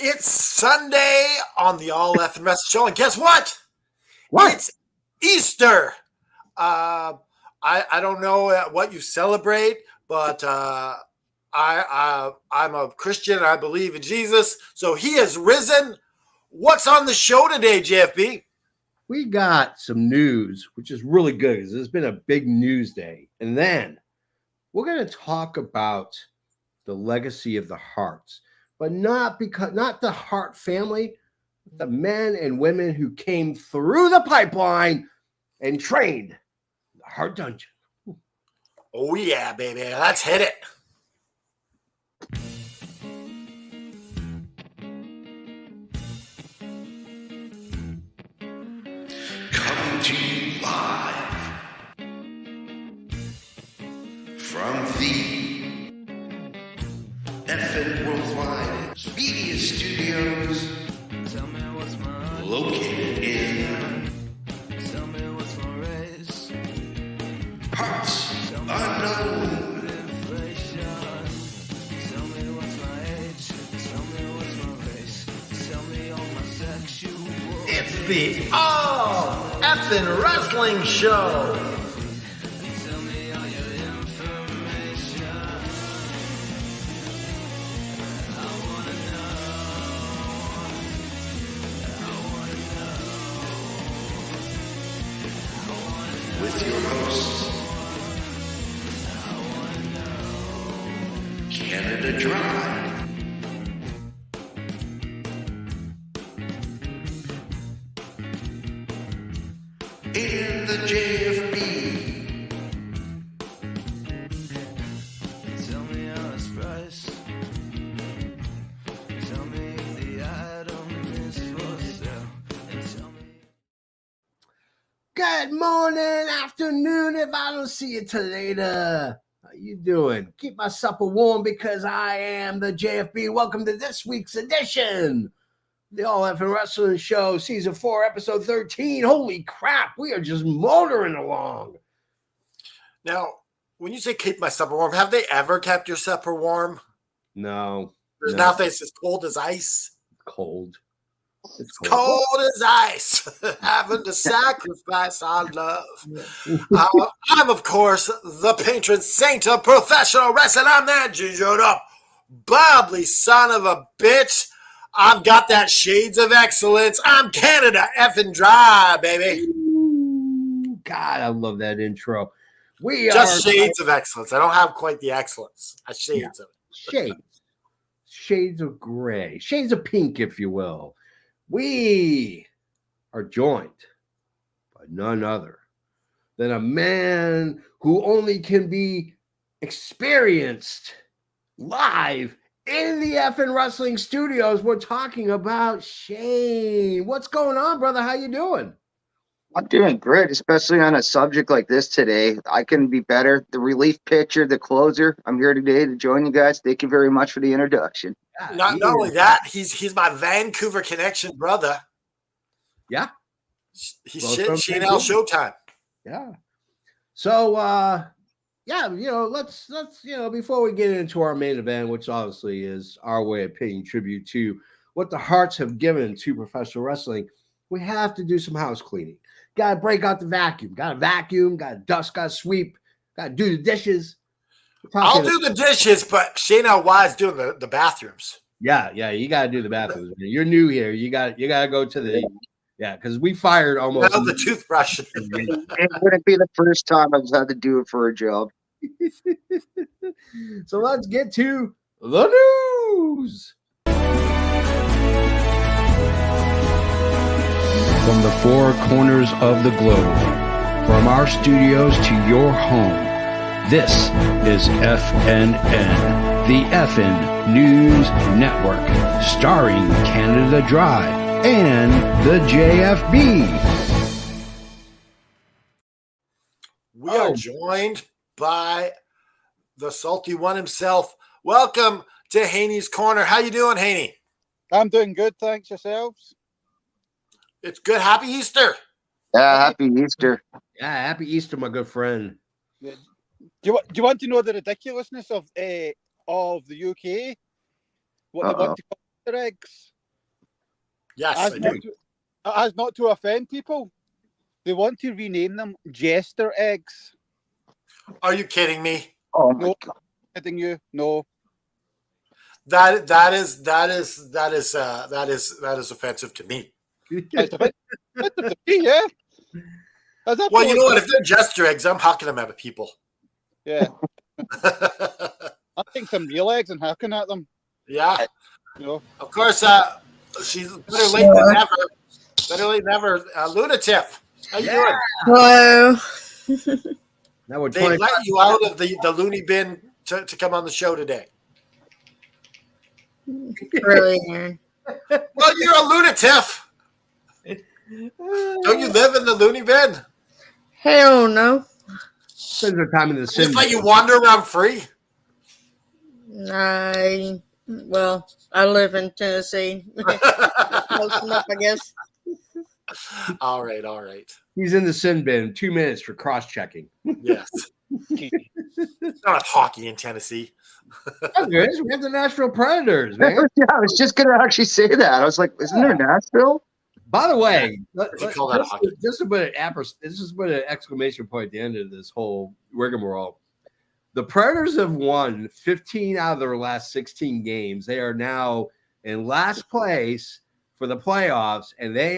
It's Sunday on the All Effing Wrestling Show, and guess what? What? It's Easter. I don't know what you celebrate, but I'm a Christian. I believe in Jesus, so He has risen. What's on the show today, JFB? We got some news, which is really good because it's been a big news day. And then we're going to talk about the legacy of the Harts, but not the Hart family, the men and women who came through the pipeline and trained the Hart Dungeon. Oh, yeah, baby. Let's hit it. Coming to you live from the FN Worldwide Media Studios, located in Parts Unknown. It's the All Effing Wrestling Show. With your host, Canada Dry. In the JFB. Tell me how it's priced. Tell me if the item is for sale. And tell me. Good morning, afternoon, if I don't see you till later. How you doing? Keep my supper warm because I am the JFB. Welcome to this week's edition. The All Effing Wrestling Show, Season 4, Episode 13. Holy crap, we are just motoring along. Now, when you say keep my supper warm, have they ever kept your supper warm? No. There's nothing as cold as ice. Cold. It's cold as ice. Having to sacrifice our love. I'm, of course, the patron saint of professional wrestling. I'm that gingered up, bubbly son of a bitch. I've got that shades of excellence. I'm Canada effing Dry, baby. God, I love that intro. Just shades of excellence. I don't have quite the excellence. I shades of it. Shades of gray. Shades of pink, if you will. We are joined by none other than a man who only can be experienced live in the effing wrestling studios. We're talking about Shane. What's going on, brother? How you doing? I'm doing great, especially on a subject like this today. I couldn't be better. The relief pitcher, the closer. I'm here today to join you guys. Thank you very much for the introduction. Not only that, he's my Vancouver connection brother. Yeah. He's Shane L. Showtime. Yeah. So let's before we get into our main event, which obviously is our way of paying tribute to what the Harts have given to professional wrestling, we have to do some house cleaning. Got to break out the vacuum. Got to vacuum. Got to dust. Got to sweep. Got to do the dishes. I'll do the dishes, but Shane L. Y's doing the bathrooms. Yeah, you got to do the bathrooms. You're new here. You got to go to the because we fired almost the toothbrush. It wouldn't be the first time I've had to do it for a job. So let's get to the news. From the four corners of the globe, from our studios to your home, this is FNN, the FN News Network, starring Canada Dry and the JFB. We are joined by the salty one himself. Welcome to Haney's Corner. How you doing, Haney? I'm doing good, thanks. Yourselves? It's good. Happy Easter. Yeah, happy Easter. Yeah, happy Easter, my good friend. Do you want to know the ridiculousness of the UK? What they want to call Jester eggs. Yes, I do. As not to offend people, they want to rename them Jester eggs. Are you kidding me? Oh my No. god. Kidding you? No. That is offensive to me. It's offensive to me, yeah. That's Well, you absolutely know what? If they're jester eggs, I'm hucking them at people. yeah. I'm taking some real eggs and hacking at them. Yeah, You know. of course. She's better late than never. Better late than never. Lunatic, how you doing? Hello. Now we're They 20. let you out of the loony bin to come on the show today. Really, Aaron? Well, you're a lunatic. Don't you live in the loony bin? Hell no. Spends her time in the Just city. let you wander around free. I live in Tennessee. Close enough, I guess. All right. He's in the sin bin. 2 minutes for cross-checking. Yes. Not hockey in Tennessee. Oh, there is. We have the Nashville Predators, man. Yeah, I was just gonna actually say that. I was like, isn't there Nashville? By the way, If you call that hockey. just to put an exclamation point at the end of this whole rigmarole. The Predators have won 15 out of their last 16 games. They are now in last place for the playoffs, and they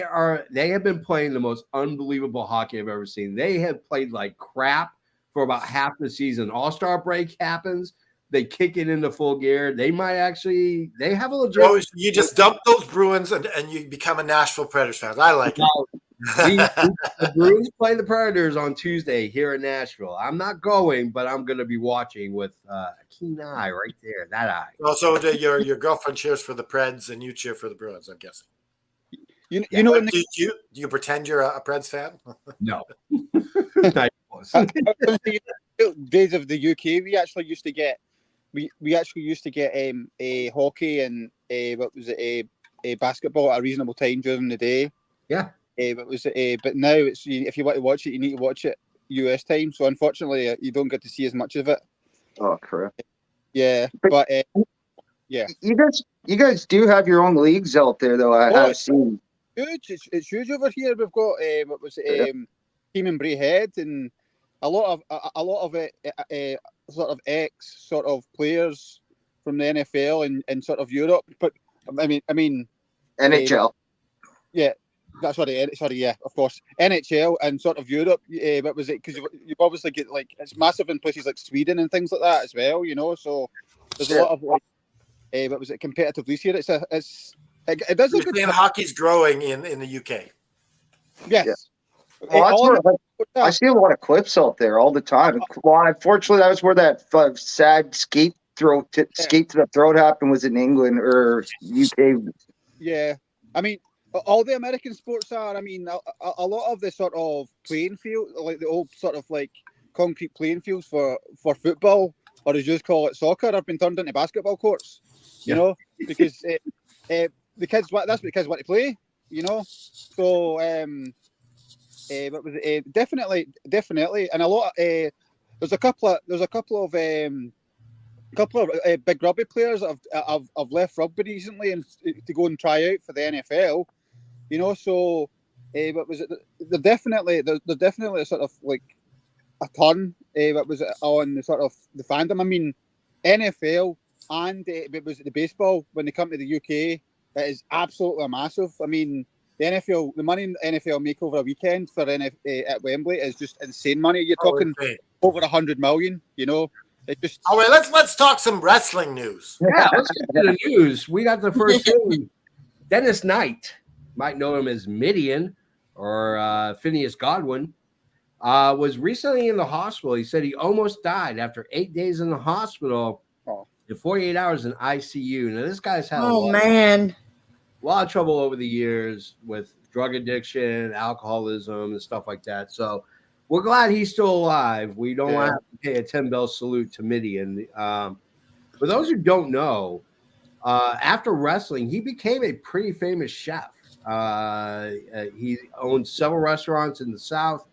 have been playing the most unbelievable hockey I've ever seen. They have played like crap for about half the season. All-Star break happens. They kick it into full gear. They have a legit. So you just dump those Bruins and you become a Nashville Predators fan. I like it. The Bruins play the Predators on Tuesday here in Nashville. I'm not going, but I'm going to be watching with a keen eye right there. That eye. Also, your girlfriend cheers for the Preds and you cheer for the Bruins, I'm guessing. You know in Do you pretend you're a Preds fan? No. days of the UK, we actually used to get a hockey and a basketball at a reasonable time during the day. Yeah. But now it's if you want to watch it, you need to watch it US time. So unfortunately, you don't get to see as much of it. Oh crap. Yeah, but yeah, You guys do have your own leagues out there, though. I have seen. huge. It's huge over here. We've got Team in Braehead and a lot of it. Sort of ex sort of players from the NFL and sort of Europe, but I mean NHL. Yeah, that's yeah, of course, NHL and sort of Europe. What was it? Because you obviously get like it's massive in places like Sweden and things like that as well. You know, so there's a lot of like, what was it? Competitive this year. It does You're look good. saying hockey's growing in the UK. Yes. Yeah. Well, I see a lot of clips out there all the time. Well, unfortunately, that was where that sad skate to the throat happened was in England or UK. Yeah, I mean, all the American sports are. I mean, a lot of the sort of playing field, like the old sort of like concrete playing fields for football, or as you just call it, soccer, have been turned into basketball courts. You know, because the kids that's what the kids want to play. You know, so. But was definitely, and a lot. There's a couple of big rugby players that have left rugby recently and to go and try out for the NFL. You know, so but was it? They're definitely sort of like a ton. What was it on the sort of the fandom? I mean, NFL and was it the baseball when they come to the UK? It is absolutely massive. I mean. The NFL, the money the NFL make over a weekend for at Wembley is just insane money. You're talking over 100 million. You know, it just. All right, let's talk some wrestling news. Yeah, let's get to the news. We got the first thing. Dennis Knight, might know him as Midian or Phineas Godwin, was recently in the hospital. He said he almost died after 8 days in the hospital and 48 hours in ICU. Now this guy's had a lot of trouble over the years with drug addiction, alcoholism, and stuff like that. So we're glad he's still alive. We don't have to pay a 10-bell salute to Midian. For those who don't know, after wrestling, he became a pretty famous chef. He owns several restaurants in the South.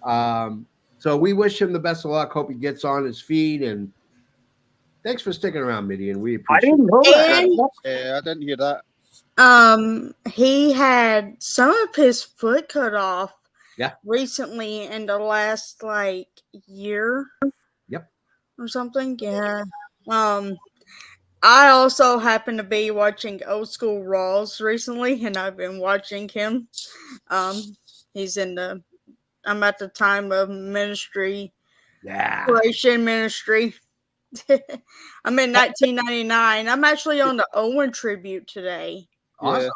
So we wish him the best of luck. Hope he gets on his feet. And thanks for sticking around, Midian. We appreciate it. I didn't know that. Yeah, I didn't hear that. He had some of his foot cut off. Yeah. Recently, in the last like year. Yep. Or something. Yeah. I also happen to be watching Old School Raws recently, and I've been watching him. He's in the. I'm at the time of ministry. Yeah. Creation ministry. I'm in 1999. I'm actually on the Owen tribute today. Awesome.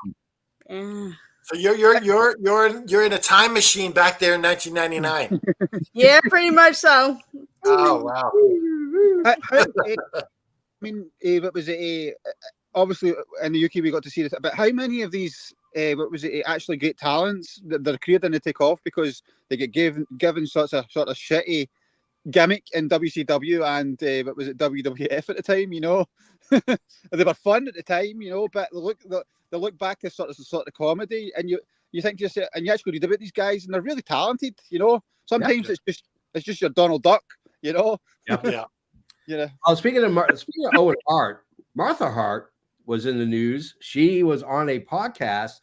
Yeah. So you're in a time machine back there in 1999. Yeah, pretty much so. Oh wow. I mean, what was it? Obviously, in the UK, we got to see this. But how many of these, what was it? Actually, great talents that their career didn't take off because they get given sort of shitty gimmick in WCW and what was it, WWF at the time? You know, they were fun at the time. You know, but they look back as sort of comedy, and you think just and you actually read about these guys, and they're really talented. You know, sometimes it's just your Donald Duck. You know. Yeah. You know. Oh, speaking of Owen Hart, Martha Hart was in the news. She was on a podcast,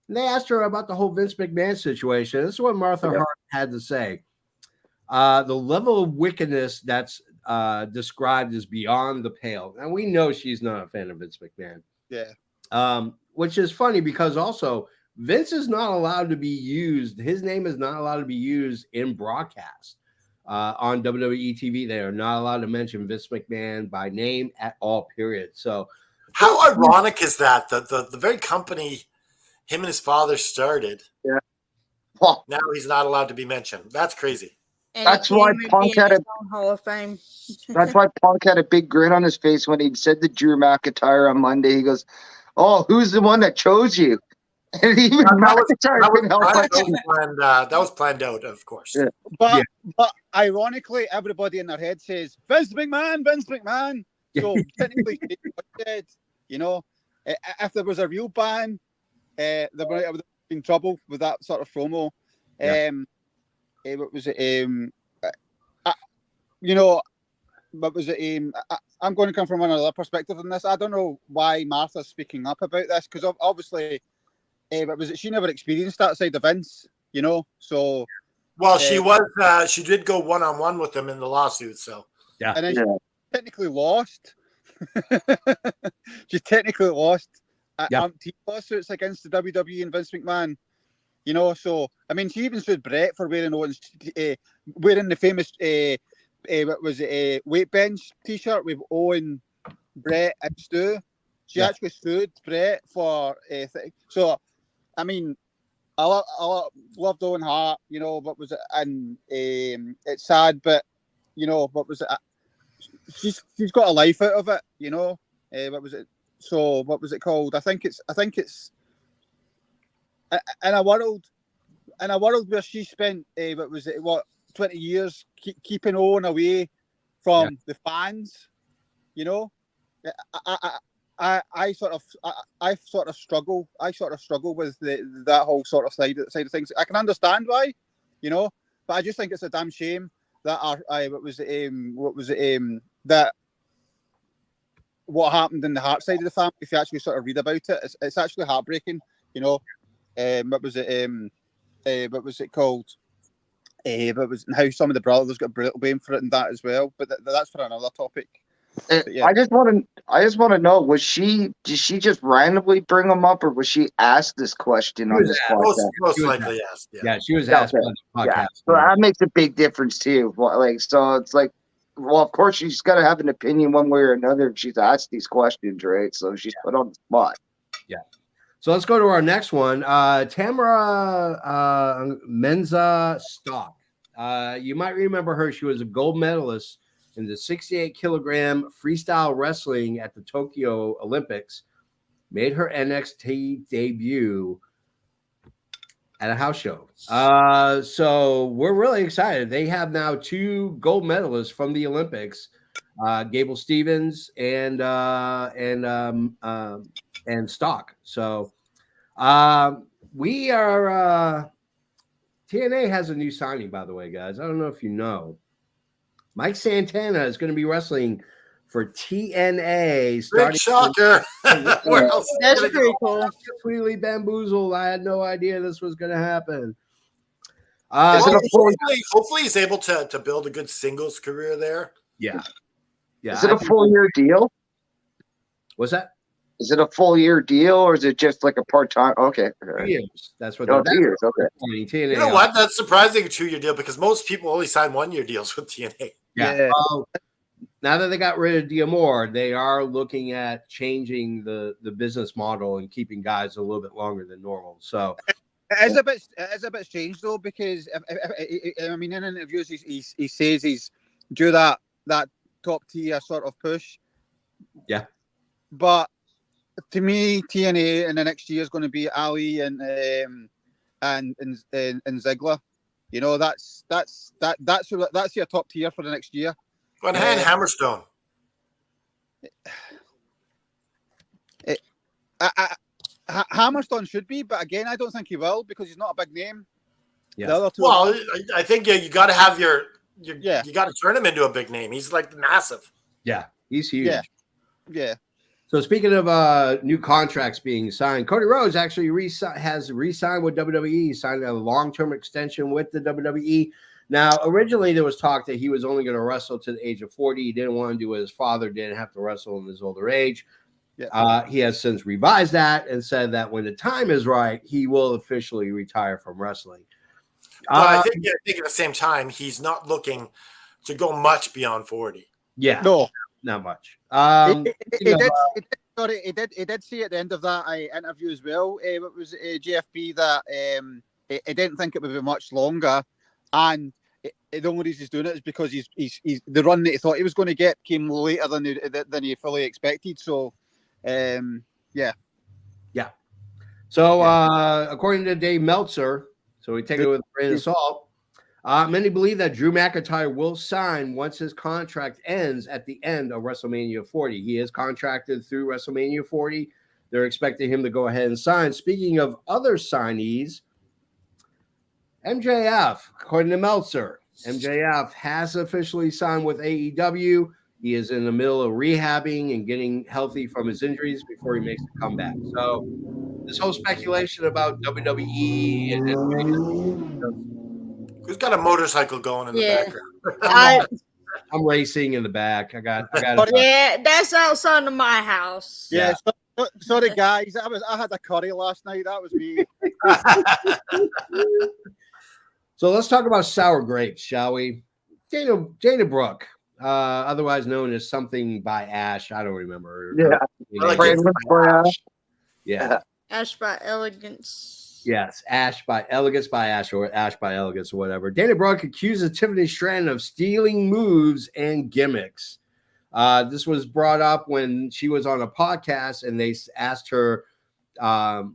and they asked her about the whole Vince McMahon situation. This is what Martha Hart had to say. The level of wickedness that's described is beyond the pale. And we know she's not a fan of Vince McMahon. Yeah. Which is funny because also Vince is not allowed to be used. His name is not allowed to be used in broadcast. On WWE TV, they are not allowed to mention Vince McMahon by name at all, period. So how ironic is that? The very company him and his father started. Yeah. Well, now he's not allowed to be mentioned. That's crazy. And that's why Punk had a Hall of Fame. That's why Punk had a big grin on his face when he said to Drew McIntyre on Monday. He goes, "Oh, who's the one that chose you?" And even that was planned out, of course. Yeah. But ironically, everybody in their head says Vince McMahon, Vince McMahon. So technically, said, you know, if there was a real ban, they would have been in trouble with that sort of promo. What was it? You know, what was it? I'm going to come from another perspective on this. I don't know why Martha's speaking up about this because obviously. But was it? She never experienced that side of Vince, you know. So, well, she was. She did go one-on-one with him in the lawsuit. So, yeah, and then she technically lost. She technically lost lawsuits against the WWE and Vince McMahon. You know, so I mean, she even sued Brett for wearing the famous what was it? Weight bench T-shirt with Owen, Brett, and Stu. She actually sued Brett for so. I mean, I loved Owen Hart, you know, but was it? And it's sad, but you know, what was it? She's got a life out of it, you know. What was it? So, what was it called? I think it's in a world where she spent what was it? 20 years keeping Owen away from the fans, you know. I sort of struggle with that whole sort of side of things. I can understand why, you know, but I just think it's a damn shame that what happened in the Hart side of the family. If you actually sort of read about it, it's actually heartbreaking, you know. What was it called? But was how some of the brothers got blamed for it and that as well. But that's for another topic. Yeah. I just want to know: did she just randomly bring them up, or was she asked this question on this podcast? Most likely asked. Yeah, she was asked on the podcast. Yeah. So that makes a big difference too. So it's like, well, of course she's got to have an opinion one way or another if she's asked these questions, right? So she's put on the spot. Yeah. So let's go to our next one. Tamara Menza Stock. You might remember her. She was a gold medalist in the 68-kilogram freestyle wrestling at the Tokyo Olympics. Made her NXT debut at a house show. So we're really excited. They have now 2 gold medalists from the Olympics, Gable Stevens and Stock. So we are TNA has a new signing, by the way, guys. I don't know if you know. Mike Santana is going to be wrestling for TNA. Big Starting shocker. Where else is it That's gonna pretty go? cool. completely bamboozled. I had no idea this was going to happen. Is it Well, a full- hopefully he's able to build a good singles career there. Yeah. Is it a full year deal? What's that? Is it a full year deal or is it just like a part time? Okay. 2 years. That's what Oh, they're 2 years. Okay. planning. TNA. You know what? That's surprising, a 2-year deal, because most people only sign 1-year deals with TNA. Yeah. Now that they got rid of D'Amore, they are looking at changing the business model and keeping guys a little bit longer than normal. So It is a bit strange though, because I mean, in interviews he says he's due that top tier sort of push. Yeah. But to me, TNA in the next year is going to be Ali and Ziggler. You know, that's your top tier for the next year. And Hammerstone. Hammerstone should be, but again, I don't think he will because he's not a big name. Yeah. The other two, Well, I think you got to have you Yeah. got to turn him into a big name. He's like massive. yeah, he's huge. yeah. So speaking of new contracts being signed, Cody Rhodes actually has re-signed with WWE. He signed a long-term extension with the WWE. Now, originally there was talk that he was only going to wrestle to the age of 40. He didn't want to do what his father did, have to wrestle in his older age. Yeah. He has since revised that and said that when the time is right, he will officially retire from wrestling. But I think at the same time, he's not looking to go much beyond 40. Yeah, No. not much. He did say at the end of that interview as well. It was JFB that he didn't think it would be much longer, and the only reason he's doing it is because he's the run that he thought he was going to get came later than he fully expected. So, yeah. So, according to Dave Meltzer, so we take it with a grain of salt. Many believe that Drew McIntyre will sign once his contract ends at the end of WrestleMania 40. He is contracted through WrestleMania 40. They're expecting him to go ahead and sign. Speaking of other signees, MJF, according to Meltzer, MJF has officially signed with AEW. He is in the middle of rehabbing and getting healthy from his injuries before he makes a comeback. So this whole speculation about WWE and Who's got a motorcycle going in the Yeah. background? I'm racing in the back. I got Yeah, that's outside of my house. Yeah. Sorry, guys. I had a curry last night. That was me. So let's talk about sour grapes, shall we? Dana Brooke, otherwise known as something by Ash. I don't remember. Yeah. Yeah. Ash by Elegance. Yes, Ash by Elegance by Ash or Ash by Elegance or whatever. Dana Brooke accuses Tiffany Stratton of stealing moves and gimmicks. This was brought up when she was on a podcast and they asked her,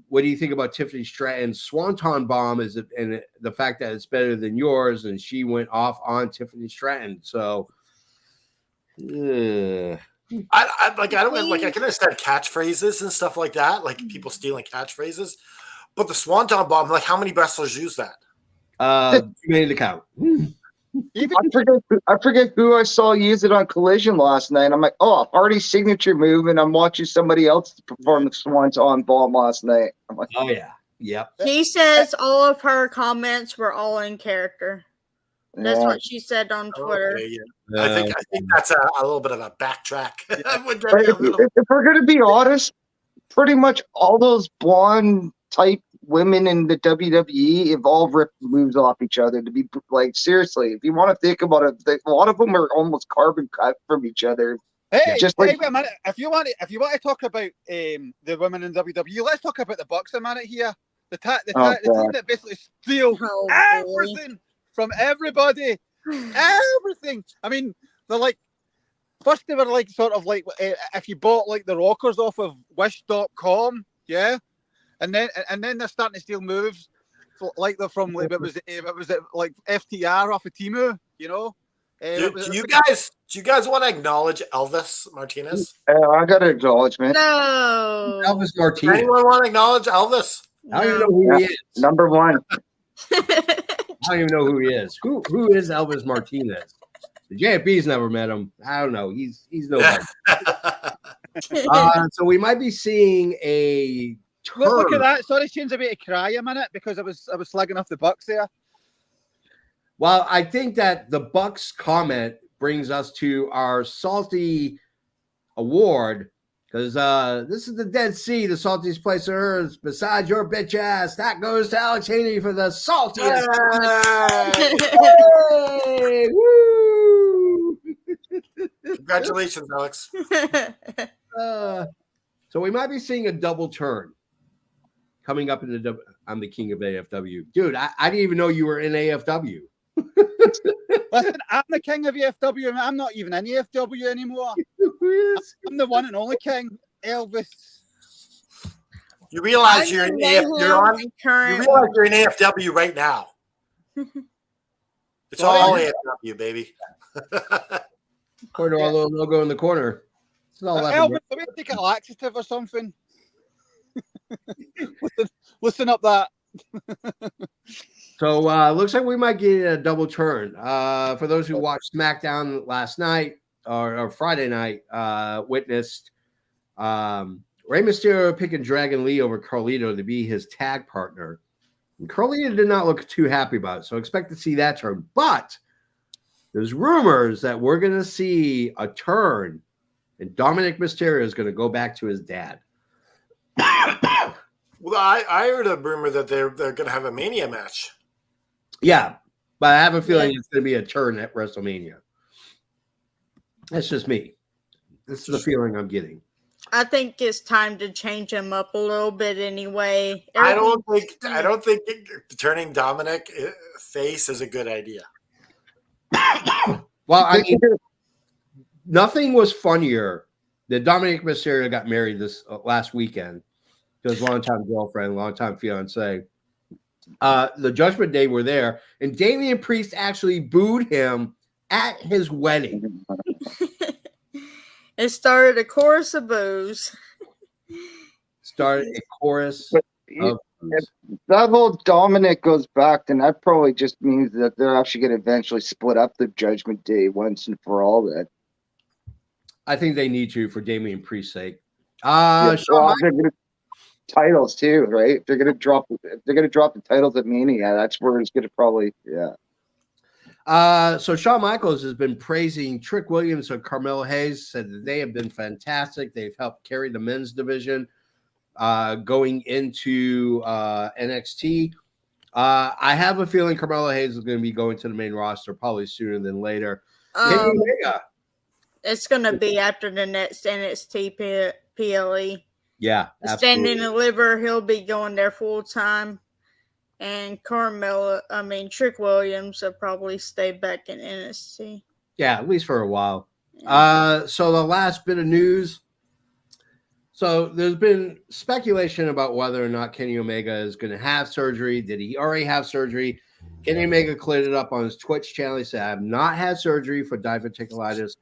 what do you think about Tiffany Stratton's Swanton Bomb and the fact that it's better than yours? And she went off on Tiffany Stratton. So, I can understand catchphrases and stuff like that, like people stealing catchphrases. But the Swanton Bomb, like how many wrestlers use that? too many to count. I forget who I saw use it on Collision last night. I'm like, oh, Hardy's signature move, and I'm watching somebody else perform the Swanton Bomb last night. I'm like, Oh yeah, yep. She says all of her comments were all in character. That's yeah. what she said on Twitter. Okay, yeah. I think that's a little bit of a backtrack. If we're going to be honest, pretty much all those blonde type women in the WWE have all ripped moves off each other. To be like, seriously, if you want to think about it, a lot of them are almost carbon cut from each other. Hey, Just wait like- a minute. If you want to talk about the women in WWE, let's talk about the Bucks a minute here. The team that basically steal Oh, everything from everybody. Everything. I mean, they're like, first they were like sort of like if you bought like the rockers off of Wish.com, yeah, and then they're starting to steal moves like they're from like it was like FTR off of Temu, you know. Do you guys want to acknowledge Elvis Martinez? I got an acknowledgement. No. Elvis Martinez. Anyone want to acknowledge Elvis? I don't even know who he is. Number one. I don't even know who he is. Who is Elvis Martinez? The JFB's never met him. I don't know. He's nobody. So we might be seeing a turn. Look at that. Sorry, Shane's a bit to cry a minute because I was slagging off the Bucks there. Well, I think that the Bucks comment brings us to our salty award because this is the Dead Sea, the saltiest place on earth. Besides your bitch ass, that goes to Alex Haney for the saltiest. Hey, woo! Congratulations, Alex. So we might be seeing a double turn coming up in the. I'm the king of AFW, dude. I didn't even know you were in AFW. Listen, I'm the king of EFW, and I'm not even in EFW anymore. I'm the one and only king, Elvis. You realize you're in AFW right now. It's all AFW, baby. According to our little logo in the corner. It's all Elvis, let me take a laxative or something. listen up that. So looks like we might get a double turn. For those who watched SmackDown last night or Friday night, witnessed Rey Mysterio picking Dragon Lee over Carlito to be his tag partner. And Carlito did not look too happy about it, so expect to see that turn. But there's rumors that we're going to see a turn, and Dominic Mysterio is going to go back to his dad. Well, I heard a rumor that they're going to have a Mania match. Yeah, but I have a feeling it's going to be a turn at WrestleMania. That's just me. This is the feeling I'm getting. I think it's time to change him up a little bit anyway. I don't think turning Dominic face is a good idea. Well, I mean, nothing was funnier than Dominic Mysterio got married this last weekend to his longtime girlfriend, longtime fiance. The Judgment Day were there, and Damian Priest actually booed him at his wedding. It started a chorus of boos. Started a chorus of boos. If that whole Dominic goes back, then that probably just means that they're actually going to eventually split up the Judgment Day once and for all. That I think they need to for Damian Priest's sake. they're gonna, titles too, right? If they're going to drop the titles at Mania, that's where it's going to probably So Shawn Michaels has been praising Trick Williams and Carmelo Hayes, said that they have been fantastic. They've helped carry the men's division going into NXT. I have a feeling Carmelo Hayes is going to be going to the main roster probably sooner than later. It's going to be after the next NXT PLE. Yeah, Standing and Liver, he'll be going there full time. And Trick Williams will probably stay back in NXT. Yeah, at least for a while. So the last bit of news. So there's been speculation about whether or not Kenny Omega is going to have surgery. Did he already have surgery? Kenny Omega cleared it up on his Twitch channel. He said, I have not had surgery for diverticulitis.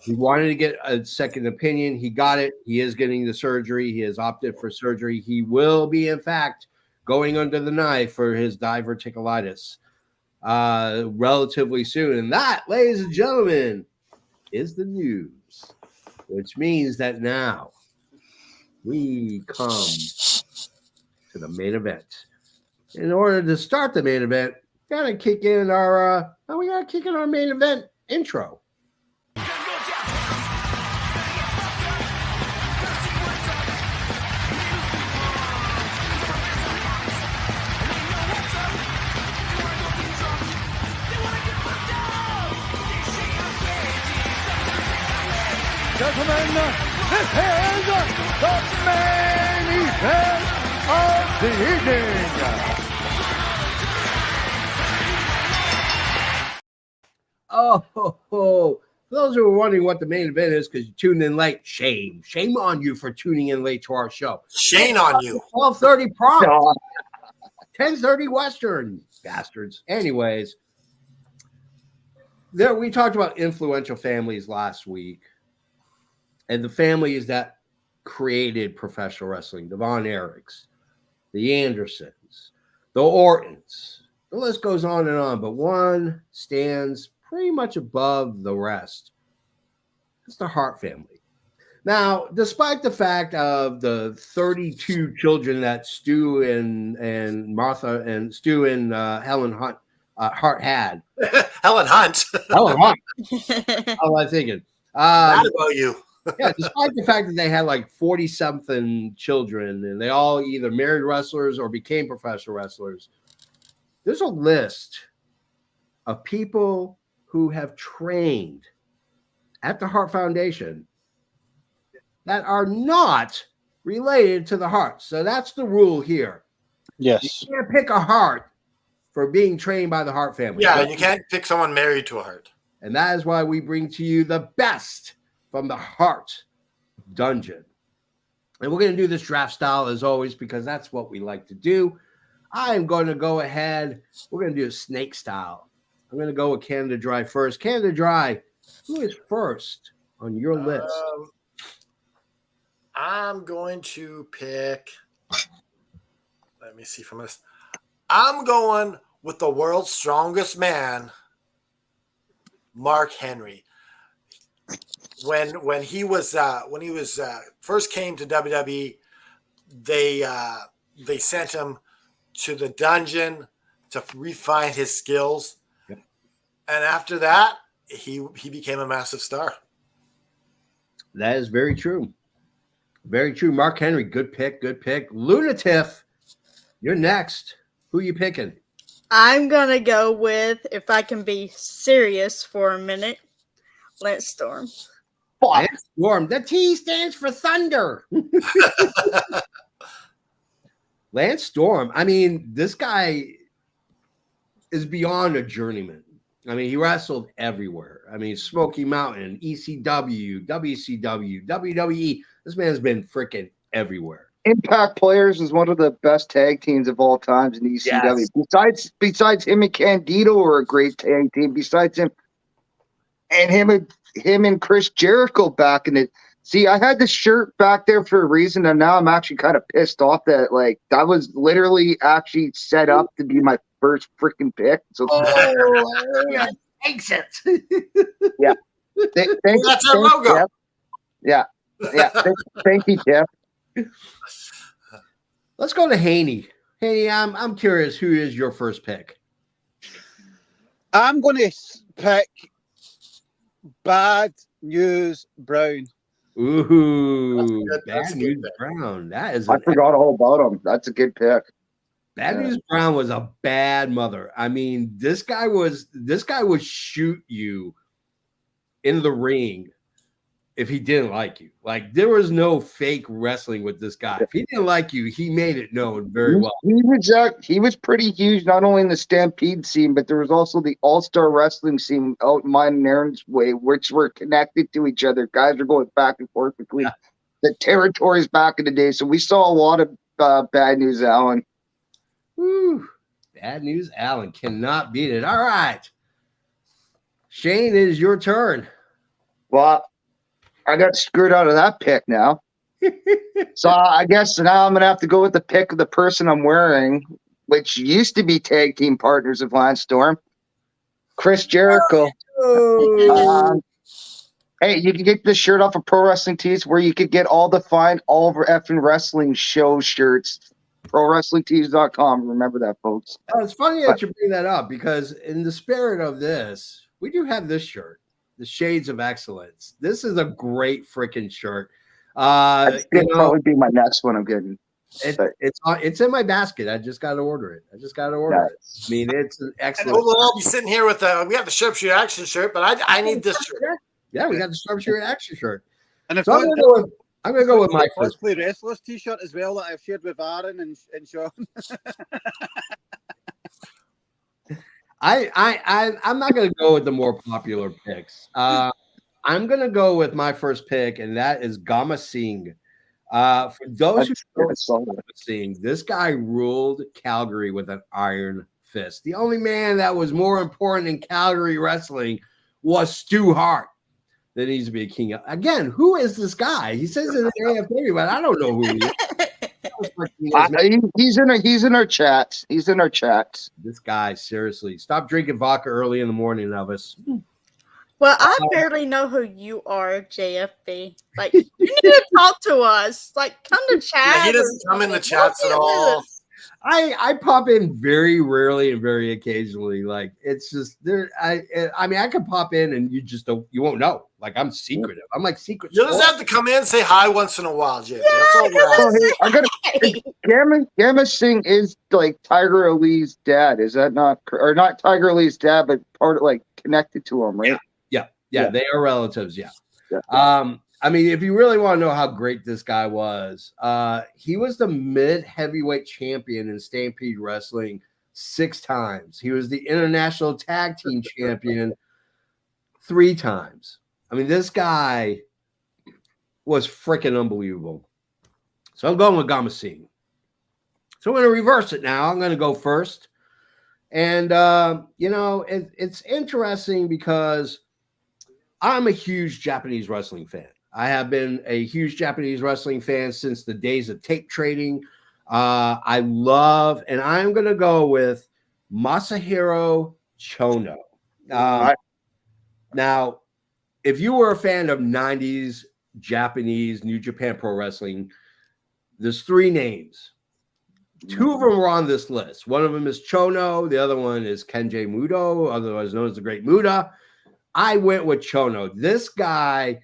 He wanted to get a second opinion. He got it. He is getting the surgery. He has opted for surgery. He will be, in fact, going under the knife for his diverticulitis relatively soon. And that, ladies and gentlemen, is the news, which means that now we come to the main event. In order to start the main event, we gotta kick in our main event intro. Gentlemen, this is the main event of the evening. Oh, for those who are wondering what the main event is because you tuned in late, shame on you for tuning in late to our show. Shame on you. 12:30 prompt, 10:30 Western, bastards. Anyways, we talked about influential families last week. And the families that created professional wrestling, the Von Erichs, the Andersons, the Ortons, the list goes on and on. But one stands pretty much above the rest. It's the Hart family. Now, despite the fact of the 32 children that Stu and Martha and Stu and Helen Hart had. Helen Hunt. Helen Hunt. How was I thinking? Mad about you. Yeah, despite the fact that they had like 40-something children and they all either married wrestlers or became professional wrestlers, there's a list of people who have trained at the Hart Foundation that are not related to the Harts. So that's the rule here. Yes. You can't pick a Hart for being trained by the Hart family. Yeah, you can't pick someone married to a Hart. And that is why we bring to you the best from the Hart Dungeon. And we're going to do this draft style as always because that's what we like to do. I am going to go ahead. We're going to do a snake style. I'm going to go with Canada Dry first. Canada Dry, who is first on your list? I'm going to pick. Let me see from this. I'm going with the world's strongest man, Mark Henry. When he was first came to WWE, they sent him to the dungeon to refine his skills, and after that, he became a massive star. That is very true. Very true. Mark Henry, good pick, good pick. Lunatif, you're next. Who you picking? I'm going to go with, if I can be serious for a minute, Lance Storm. Lance Storm. The T stands for thunder. Lance Storm. I mean, this guy is beyond a journeyman. I mean, he wrestled everywhere. I mean, Smoky Mountain, ECW, WCW, WWE. This man's been freaking everywhere. Impact Players is one of the best tag teams of all times in ECW. Yes. Besides him and Candido are a great tag team. Besides him and him and Chris Jericho back in it. See, I had this shirt back there for a reason, and now I'm actually kind of pissed off that like that was literally actually set up to be my first freaking pick. So Makes it. yeah. That's our logo. Jeff. Yeah. Thank you, Jeff. Let's go to Haney. Haney, I'm curious, who is your first pick? I'm going to pick Bad News Brown. Ooh, That's Bad a good News pick. Brown. That is. I forgot all about him. That's a good pick. Bad News Brown was a bad mother. I mean, this guy would shoot you in the ring if he didn't like you. Like, there was no fake wrestling with this guy. If he didn't like you, he made it known very well. He was pretty huge, not only in the Stampede scene, but there was also the All-Star Wrestling scene out in mine and Aaron's way, which were connected to each other. Guys were going back and forth between the territories back in the day. So we saw a lot of Bad News Allen. Woo. Bad News Allen cannot beat it. All right. Shane, it is your turn. Well, I got screwed out of that pick now. So I guess now I'm going to have to go with the pick of the person I'm wearing, which used to be tag team partners of Lance Storm, Chris Jericho. Hey, you can get this shirt off of Pro Wrestling Tees, where you could get all the fine all over effing wrestling show shirts. ProWrestlingTees.com. Remember that, folks. Oh, it's funny that you bring that up, because in the spirit of this, we do have this shirt, the Shades of Excellence. This is a great freaking shirt. It'll probably be my next one I'm getting. It's in my basket. I just got to order it. I mean, it's an excellent. And we'll all be sitting here with we have the Sharpshooter Action shirt, but I need this shirt. Yeah, we got the Sharpshooter Action shirt. And So I'm going to go with my first. Cosplay Wrestlers t-shirt as well that I've shared with Aaron and Sean. I'm not going to go with the more popular picks. I'm going to go with my first pick, and that is Gama Singh. For those who don't know Gama Singh, this guy ruled Calgary with an iron fist. The only man that was more important in Calgary wrestling was Stu Hart. That needs to be a king. Again, who is this guy? He says it's an AFW, but I don't know who he is. He's in our chats. He's in our chats. This guy, seriously, stop drinking vodka early in the morning, Elvis. Well, I barely know who you are, JFB. Like, you need to talk to us. Like, come to chat. Yeah, he doesn't come in the chats at all. I pop in very rarely and very occasionally. Like, it's just there. I mean, I could pop in and you won't know. Like, I'm secretive. I'm like secret. You just have to come in and say hi once in a while, JP. That's all we're asking. Gamma Singh is like Tiger Ali's dad. Is that not, or not Tiger Ali's dad, but part of, like, connected to him, right? Yeah, they are relatives. Yeah. I mean, if you really want to know how great this guy was, he was the mid heavyweight champion in Stampede Wrestling 6 times. He was the international tag team champion 3 times. I mean, this guy was freaking unbelievable. So I'm going with Gamma Singh. So I'm going to reverse it now. I'm going to go first. And, it's interesting because I'm a huge Japanese wrestling fan. I have been a huge Japanese wrestling fan since the days of tape trading. I love, and I'm going to go with Masahiro Chono. Now, if you were a fan of 90s Japanese New Japan Pro Wrestling, there's 3 names. 2 of them were on this list. One of them is Chono. The other one is Kenji Muto, otherwise known as the Great Muta. I went with Chono. This guy,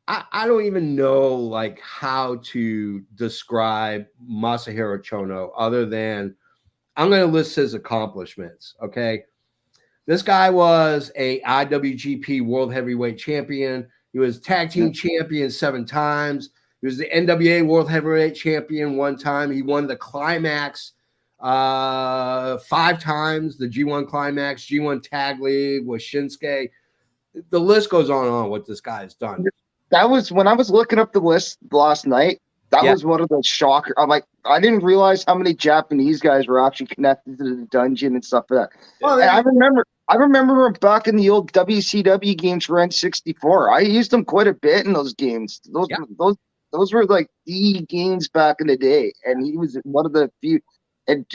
I don't even know like how to describe Masahiro Chono other than I'm going to list his accomplishments. Okay. This guy was a IWGP World Heavyweight Champion. He was tag team champion 7 times. He was the NWA World Heavyweight Champion 1 time. He won the Climax 5 times, the G1 Climax, G1 Tag League with Shinsuke. The list goes on and on what this guy has done. That was when I was looking up the list last night. That was one of the shockers. I'm like, I didn't realize how many Japanese guys were actually connected to the dungeon and stuff like that. Well, and I remember back in the old WCW games for N64. I used them quite a bit in those games. Those were like the games back in the day, and he was one of the few. And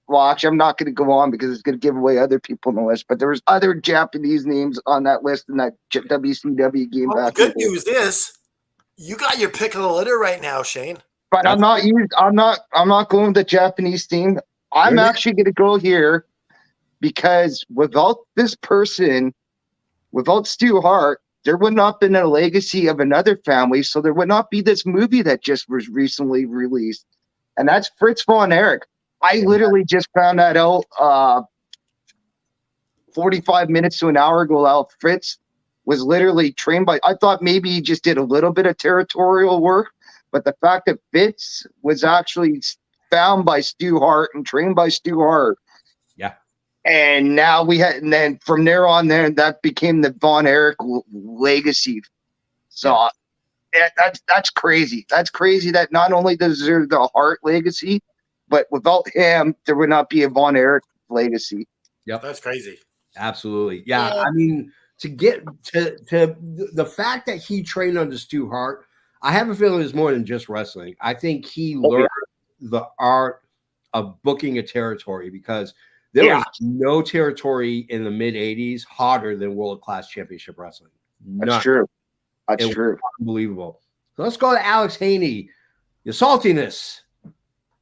well, actually, I'm not going to go on because it's going to give away other people on the list. But there was other Japanese names on that list in that WCW game. Well, the good news is you got your pick of the litter right now, Shane. But I'm not going with the Japanese team. I'm actually going to go here because without this person, without Stu Hart, there would not have been a legacy of another family. So there would not be this movie that just was recently released. And that's Fritz von Erich. I literally just found that out 45 minutes to an hour ago. How Fritz was literally trained by, I thought maybe he just did a little bit of territorial work, but the fact that Fritz was actually found by Stu Hart and trained by Stu Hart. Yeah. And now and then from there on that became the Von Erich legacy. So that's crazy. That's crazy that not only does there the Hart legacy, but without him, there would not be a Von Erich legacy. Yep. That's crazy. Absolutely. Yeah. I mean, to get to the fact that he trained under Stu Hart, I have a feeling it's more than just wrestling. I think he learned the art of booking a territory because there was no territory in the mid 80s hotter than World Class Championship Wrestling. That's true. That's true. Unbelievable. So let's go to Alex Haney. Your saltiness.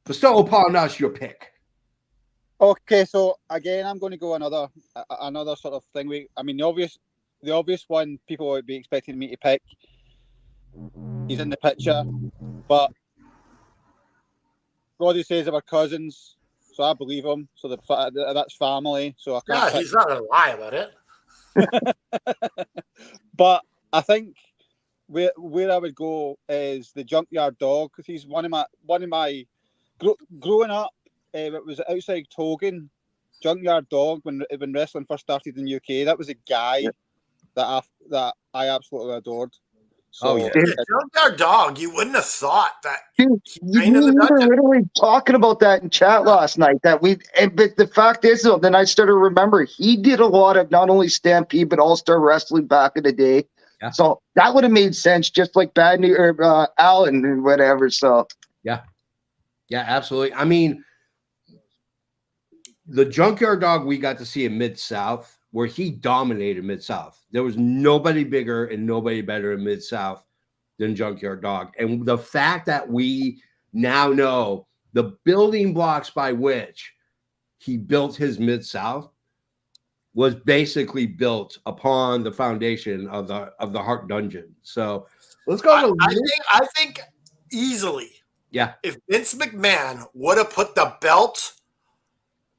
Bestow upon us your pick. Okay, so again, I'm going to go another sort of thing. The obvious one people would be expecting me to pick. He's in the picture, but Roddy says they were cousins, so I believe him. So that's family. So I can't. He's not going to lie about it. But I think where I would go is the Junkyard Dog because he's one of my growing up. It was outside Togan, Junkyard Dog when wrestling first started in the UK. That was a guy that I absolutely adored. So, Junkyard Dog, you wouldn't have thought that. Dude, we were literally talking about that in chat last night. But the fact is, though, then I started to remember he did a lot of not only Stampede but All-Star Wrestling back in the day. Yeah. So that would have made sense, just like Bad News or Allen and whatever. So Yeah, absolutely. I mean, the Junkyard Dog we got to see in Mid-South, where he dominated Mid-South. There was nobody bigger and nobody better in Mid-South than Junkyard Dog. And the fact that we now know the building blocks by which he built his Mid-South was basically built upon the foundation of the Hart Dungeon. So let's go to I think easily. Yeah. If Vince McMahon would have put the belt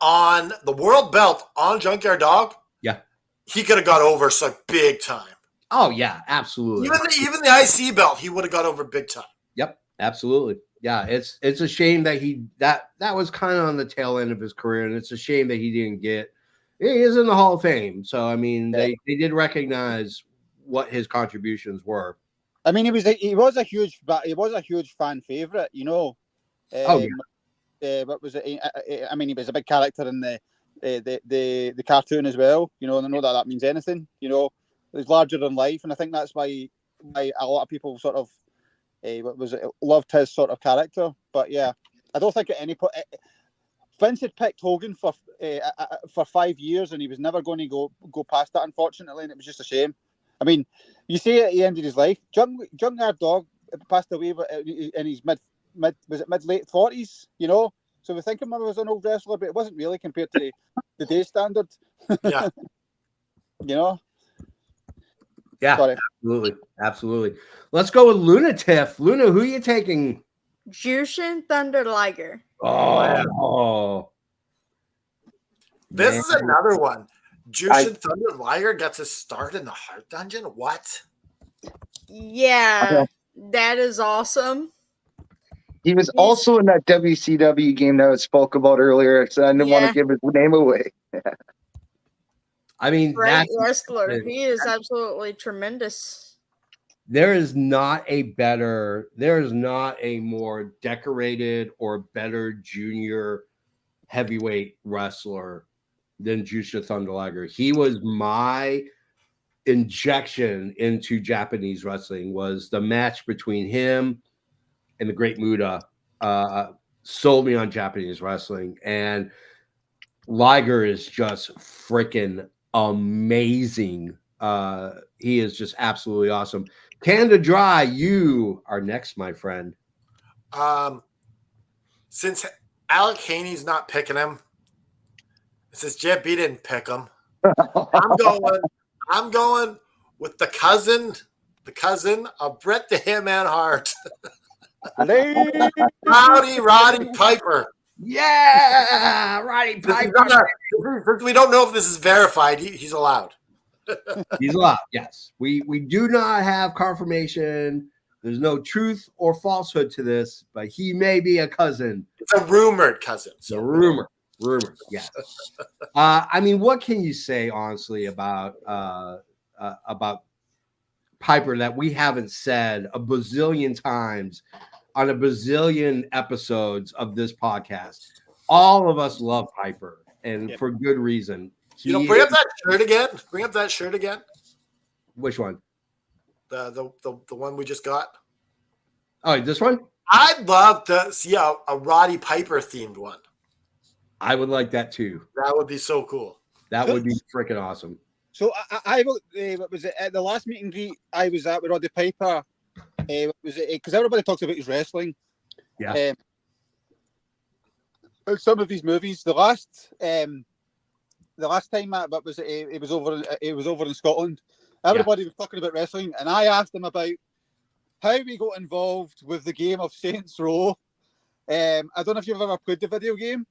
on the world belt on Junkyard Dog, yeah, he could have got over so big time. Oh yeah, absolutely. Even the IC belt, he would have got over big time. Yep, absolutely. Yeah, it's a shame that that was kind of on the tail end of his career, and it's a shame that he didn't get. He is in the Hall of Fame, so I mean, they did recognize what his contributions were. I mean, he was a huge fan favorite, you know. What was it? I mean, he was a big character in the cartoon as well. You know, and I know that means anything. You know, it was larger than life, and I think that's why a lot of people sort of loved his sort of character. But yeah, I don't think at any point Vince had picked Hogan for 5 years, and he was never going to go past that, unfortunately, and it was just a shame. I mean, you see at the end of his life, Junkyard Dog passed away in his mid-late 40s, you know. So we think him as an old wrestler, but it wasn't really compared to the day standard. Yeah. You know? Yeah, Sorry. Absolutely. Let's go with Luna Tiff. Luna, who are you taking? Jushin Thunder Liger. Oh. This is another one. Jushin Thunder Liger gets his start in the Hart Dungeon? What? Yeah, that is awesome. He was also in that WCW game that I spoke about earlier, so I didn't want to give his name away. I mean, great wrestler. He is absolutely tremendous. There is not a more decorated or better junior heavyweight wrestler than Jushin Thunder Liger. He was my injection into Japanese wrestling. Was the match between him and the Great Muta sold me on Japanese wrestling. And Liger is just freaking amazing. He is just absolutely awesome. Canada Dry, you are next, my friend. Since Alec Haney's not picking him, since Jet B didn't pick him, I'm going with the cousin of Bret the Hitman Hart. Roddy Piper. Yeah, Roddy Piper. We don't know if this is verified. He's allowed. He's allowed, yes. We do not have confirmation. There's no truth or falsehood to this, but he may be a cousin. It's a rumored cousin. It's a rumor, yes. I mean, what can you say, honestly, about Piper that we haven't said a bazillion times on a bazillion episodes of this podcast? All of us love Piper, and for good reason. Bring up that shirt again. Bring up that shirt again. Which one? The one we just got. Oh, this one? I'd love to see a Roddy Piper themed one. I would like that too. That would be so cool. That would be freaking awesome. So what was it at the last meet and greet I was at with Roddy Piper? Was it because everybody talks about his wrestling? Yeah. Some of his movies. The last time it was over in Scotland. Everybody was talking about wrestling, and I asked him about how we got involved with the game of Saints Row. I don't know if you've ever played the video game,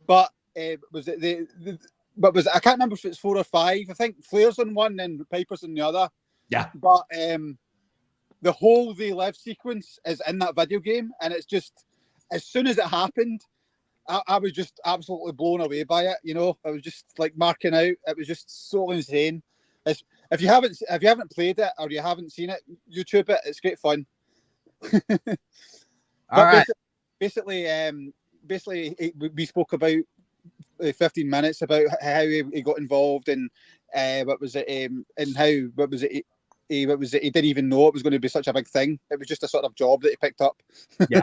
but I can't remember if it's 4 or 5. I think Flair's on one and Piper's on the other. Yeah. But the whole They Live sequence is in that video game, and it's just as soon as it happened, I was just absolutely blown away by it. You know, I was just like marking out. It was just so insane. If you haven't played it or you haven't seen it, YouTube it. It's great fun. All right. Basically, we spoke about 15 minutes about how he got involved and he didn't even know it was going to be such a big thing. It was just a sort of job that he picked up. Yeah.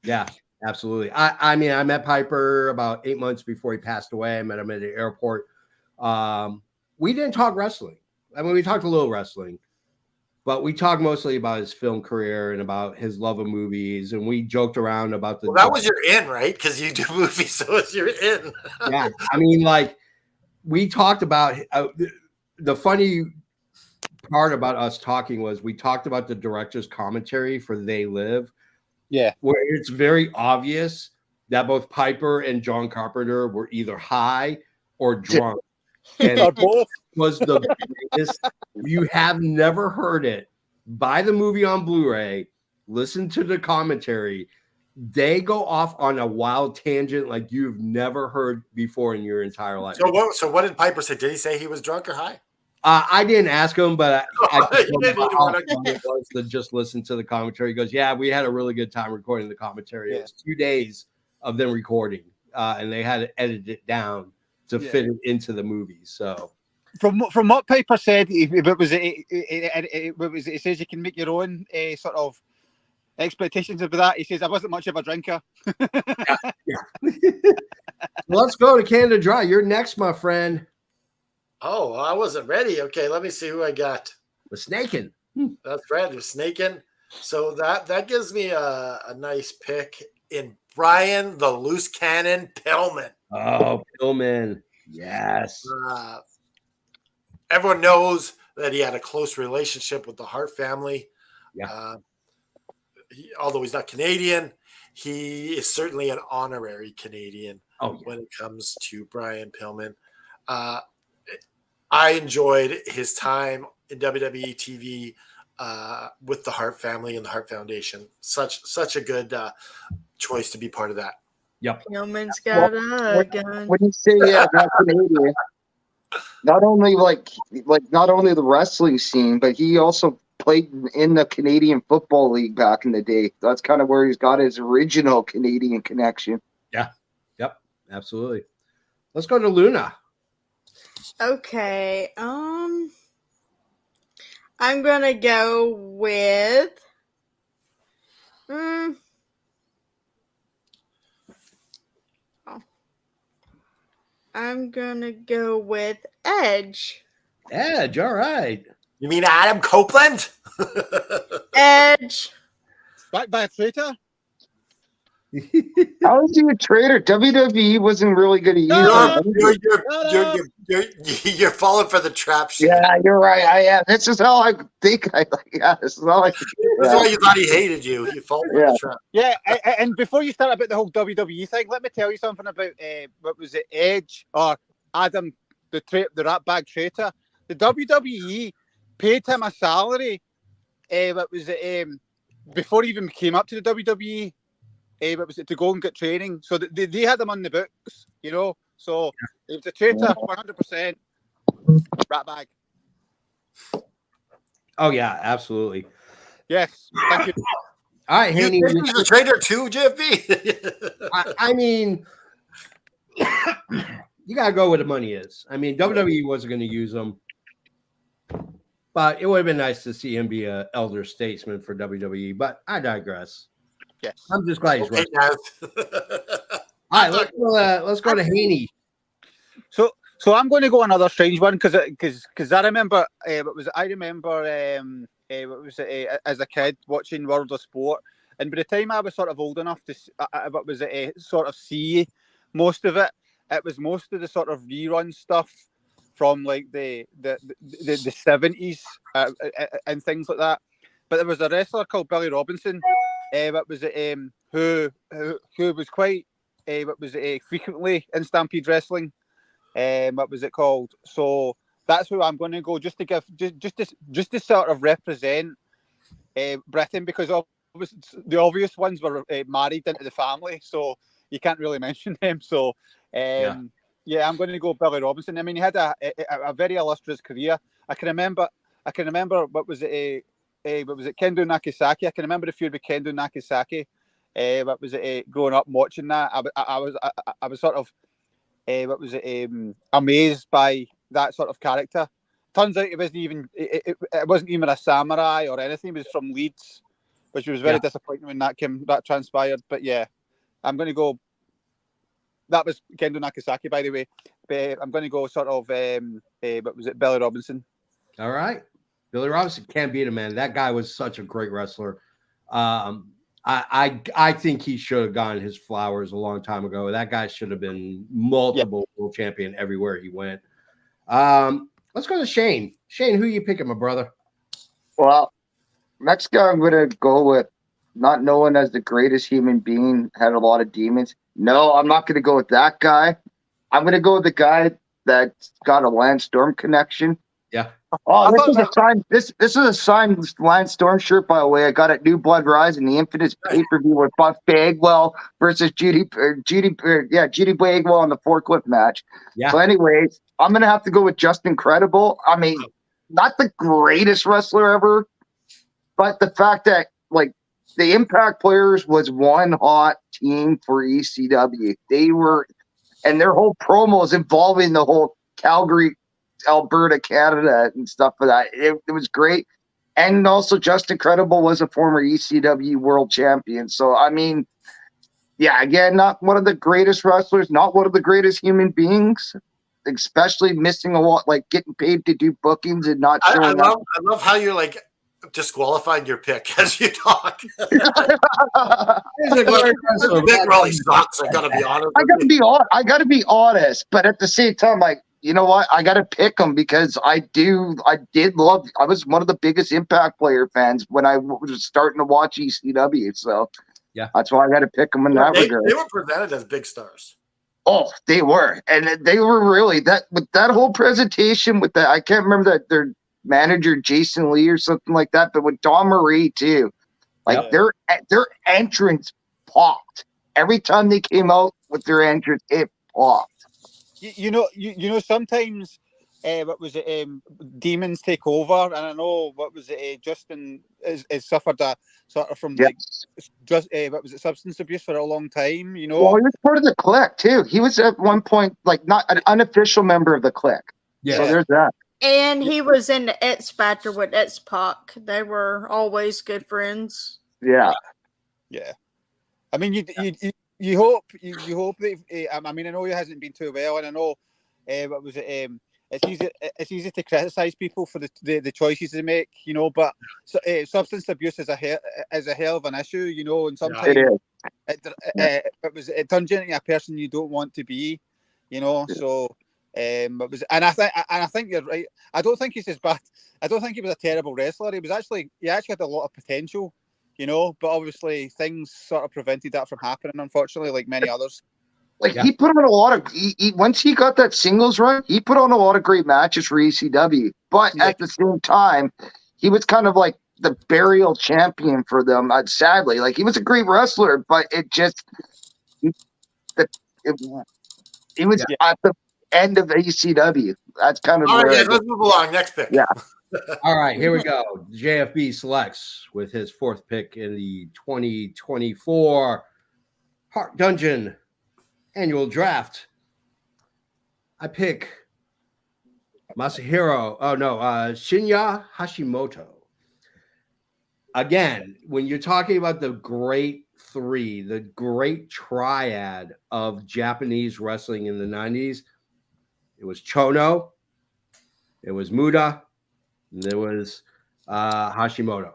Yeah, absolutely. I mean, I met Piper about 8 months before he passed away. I met him at the airport. We didn't talk wrestling. I mean, we talked a little wrestling, but we talked mostly about his film career and about his love of movies. And we joked around about the. Well, that was your in, right? Because you do movies, so it's your in. Yeah, I mean, like we talked about the funny part about us talking was we talked about the director's commentary for They Live. Yeah, where it's very obvious that both Piper and John Carpenter were either high or drunk. And or both. Was the greatest. You have never heard it. Buy the movie on Blu-ray, listen to the commentary. They go off on a wild tangent like you've never heard before in your entire life. So what did Piper say? Did he say he was drunk or high? I didn't ask him, but I just You didn't need to how wanna- fun it was to just listen to the commentary. He goes, yeah, we had a really good time recording the commentary. It was 2 days of them recording, and they had to edit it down to fit it into the movie. So, from what Piper said, it says you can make your own sort of expectations about that. He says, I wasn't much of a drinker. Let's go to Canada Dry. You're next, my friend. Oh, I wasn't ready. Okay, let me see who I got. The snaking. That's right, the snaking. So that gives me a nice pick in Brian the Loose Cannon Pillman. Oh, Pillman. Yes. Everyone knows that he had a close relationship with the Hart family. Yeah. Although he's not Canadian, he is certainly an honorary Canadian when it comes to Brian Pillman. I enjoyed his time in WWE TV with the Hart family and the Hart Foundation. Such a good choice to be part of that. Yep. Pillman's got a gun. When you say not Canadian, not only not only the wrestling scene, but he also played in the Canadian Football League back in the day. That's kind of where he's got his original Canadian connection. Yeah. Yep. Absolutely. Let's go to Luna. Okay. I'm gonna go with. I'm gonna go with Edge. Edge. All right. You mean Adam Copeland? Edge. Back by a traitor? How is he a traitor? WWE wasn't really good at You're falling for the trap shit. Yeah, you're right. I am. This is how I think. This is how I. That's why you thought he hated you. You fall for the trap. Yeah, and before you start about the whole WWE thing, let me tell you something about what was it, Edge or Adam, the rat bag traitor. The WWE paid him a salary. What was it? Before he even came up to the WWE. What was it, to go and get training? So they had him on the books, you know. So it was a traitor, 100%. Rat bag. Oh yeah, absolutely. Yes, thank you. All right, You Haney. think he's a traitor too, JFB? I mean, you gotta go where the money is. I mean, WWE wasn't going to use him, but it would have been nice to see him be an elder statesman for WWE. But I digress. Yes. I'm just glad he's right. Okay, All right, let's go to Haney. So I'm going to go another strange one because I remember what was it? I remember what was it, as a kid watching World of Sport, and by the time I was sort of old enough to what was it, sort of see most of it, it was most of the sort of rerun stuff from like the 70s and things like that. But there was a wrestler called Billy Robinson. What was it? Who was quite what was it? Frequently in Stampede Wrestling. What was it called? So that's who I'm going to go, just to give, just to sort of represent Britain, because the obvious ones were married into the family, so you can't really mention them. So yeah, I'm going to go Billy Robinson. I mean, he had a very illustrious career. I can remember what was it? What was it? Kendo Nagasaki. I can remember the feud with Kendo Nagasaki. What was it? Growing up and watching that, I was sort of what was it? Amazed by that sort of character. turns out it wasn't even a samurai or anything. It was from Leeds, which was very disappointing when that transpired. But yeah, I'm going to go. That was Kendo Nakasaki, by the way. But I'm going to go sort of. What was it? Billy Robinson. All right, Billy Robinson can't beat him, man. That guy was such a great wrestler. I think he should have gotten his flowers a long time ago. That guy should have been multiple world champion everywhere he went. Let's go to Shane. Shane, who you picking, my brother? Well, next guy I'm gonna go with, not known as the greatest human being, had a lot of demons. No, I'm not gonna go with that guy. I'm gonna go with the guy that's got a Lance Storm connection. Yeah. Oh, this is a sign. This is a signed Lance Storm shirt, by the way. I got it. New Blood Rising, the infamous pay-per-view with Buff Bagwell versus Judy Bagwell in the forklift match. Yeah. So, anyways, I'm gonna have to go with Just Incredible. I mean, not the greatest wrestler ever, but the fact that like the Impact Players was one hot team for ECW. They were, and their whole promos involving the whole Calgary, Alberta, Canada, and stuff for that. It was great. And also, Just Incredible was a former ECW world champion. So, I mean, yeah, again, not one of the greatest wrestlers, not one of the greatest human beings, especially missing a lot, like getting paid to do bookings and not showing up. I love how you're like disqualifying your pick as you talk. Pick really sucks. I gotta be honest. I gotta be honest, but at the same time, like, you know what? I gotta pick him because I was one of the biggest Impact Player fans when I was starting to watch ECW. So yeah, that's why I gotta pick him in that regard. They were presented as big stars. Oh, they were, and they were really with that whole presentation with that. I can't remember that their manager Jason Lee or something like that, but with Don Marie too, like their entrance popped every time they came out with their entrance. It popped. You know. Sometimes, what was it? Demons take over, and I know what was it? Justin has suffered a sort of from like just what was it? Substance abuse for a long time. You know. Well, he was part of the Clique too. He was at one point like not an unofficial member of the Clique. Yeah. So there's that. And he was in the X Factor with X Pac. They were always good friends. Yeah. Yeah. I mean, you hope that. I mean, I know he hasn't been too well, and I know what was it? It's easy to criticize people for the choices they make, you know. But substance abuse is a hell of an issue, you know. And sometimes it turns you into a person you don't want to be, you know. So. I think you're right. I don't think he's as bad. I don't think he was a terrible wrestler. He actually had a lot of potential, you know. But obviously, things sort of prevented that from happening. Unfortunately, like many others. Like he put on a lot of. Once he got that singles run, he put on a lot of great matches for ECW. But at the same time, he was kind of like the burial champion for them. Sadly, like he was a great wrestler, but it just he was at the end of ECW. That's kind of all right, guys, let's move along. Next pick. Yeah. All right, here we go. JFB selects with his fourth pick in the 2024 Hart Dungeon annual draft. I pick Shinya Hashimoto. Again, when you're talking about the great three, the great triad of Japanese wrestling in the 90s, it was Chono, it was Muda, and there was Hashimoto.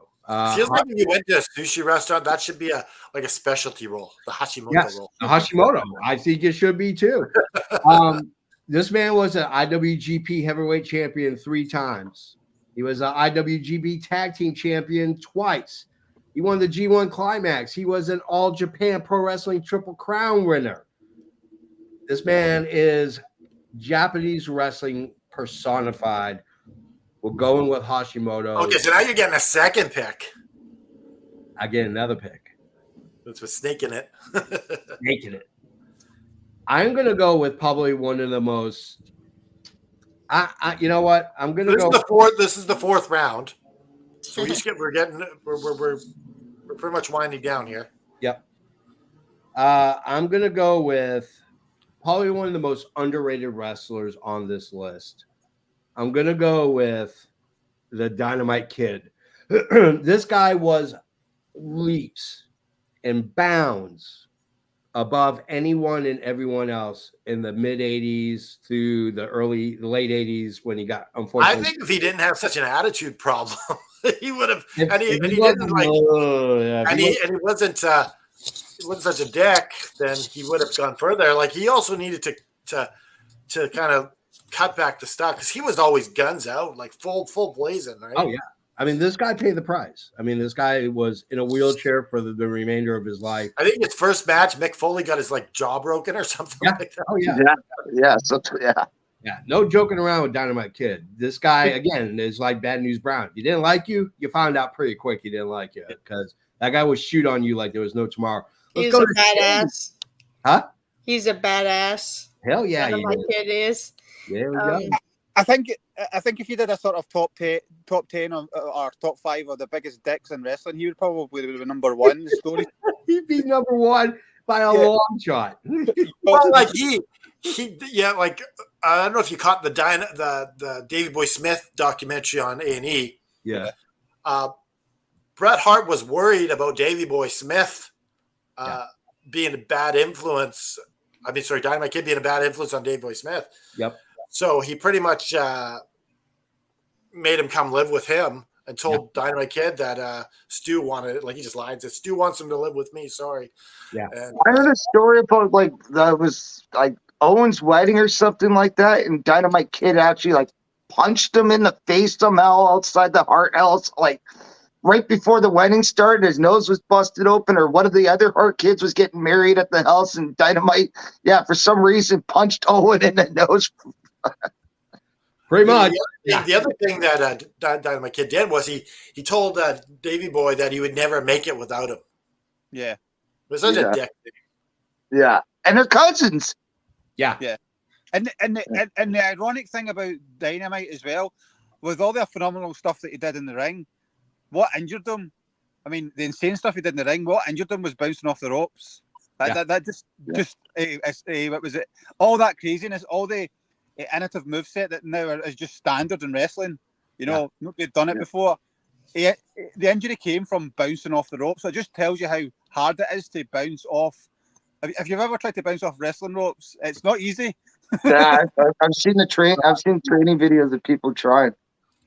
Feels like when you went to a sushi restaurant, that should be a specialty role, the Hashimoto role. The Hashimoto. I think it should be too. This man was an IWGP heavyweight champion 3 times. He was an IWGP tag team champion twice. He won the G1 Climax. He was an All Japan Pro Wrestling Triple Crown winner. This man is Japanese wrestling personified. We're going with Hashimoto. Okay, so now you're getting a second pick. I get another pick. That's for snaking it. Snaking it. I'm going to go with probably one of the most. You know what? I'm going to go. This is the fourth round. So we're pretty much winding down here. Yep. I'm going to go with probably one of the most underrated wrestlers on this list. I'm gonna go with the Dynamite Kid. This guy was leaps and bounds above anyone and everyone else in the mid 80s to the late 80s when he got I unfortunately. think if he didn't have such an attitude problem, he would have. If- And he if he didn't wasn't- like. yeah, if And he he wasn't such a dick, then he would have gone further. Like he also needed to kind of cut back the stuff because he was always guns out, like full blazing, right? Oh yeah. I mean, this guy paid the price. I mean, this guy was in a wheelchair for the remainder of his life. I think his first match, Mick Foley got his like jaw broken or something Yeah. like that. Oh yeah. Yeah. So yeah. Yeah. No joking around with Dynamite Kid. This guy again is like Bad News Brown. If he didn't like you, you found out pretty quick he didn't like you because that guy would shoot on you like there was no tomorrow. He's a badass. Huh? He's a badass. Hell yeah. he My is. kid is. There we go. I think if you did a sort of top 10 or top 5 of the biggest dicks in wrestling, he would probably be number 1 in the story. He'd be number 1 by a long shot. Well, like yeah, like I don't know if you caught the Davey Boy Smith documentary on A&E. Yeah. Bret Hart was worried about Davey Boy Smith being a bad influence. I mean, sorry, Dynamite Kid being a bad influence on Davey Boy Smith. Yep. So he pretty much made him come live with him and told Dynamite Kid that Stu wanted it. Like he just lied and said, Stu wants him to live with me. Sorry. Yeah. And, I heard a story about like that was like Owen's wedding or something like that, and Dynamite Kid actually like punched him in the face somehow outside the Hart house, like right before the wedding started. His nose was busted open, or one of the other Hart kids was getting married at the house, and Dynamite, for some reason punched Owen in the nose. Pretty much. The other thing that Dynamite Kid did was he told Davey Boy that he would never make it without him. Yeah. It was such a dick thing. Yeah, and they're cousins. Yeah. Yeah. And the ironic thing about Dynamite as well, with all the phenomenal stuff that he did in the ring, what injured him? I mean, the insane stuff he did in the ring, what injured him was bouncing off the ropes. That just what was it? All that craziness, all the innovative moveset that now is just standard in wrestling. You know, nobody had done it before. The injury came from bouncing off the ropes. So it just tells you how hard it is to bounce off. If you've ever tried to bounce off wrestling ropes, it's not easy. Yeah, I've seen training videos of people trying.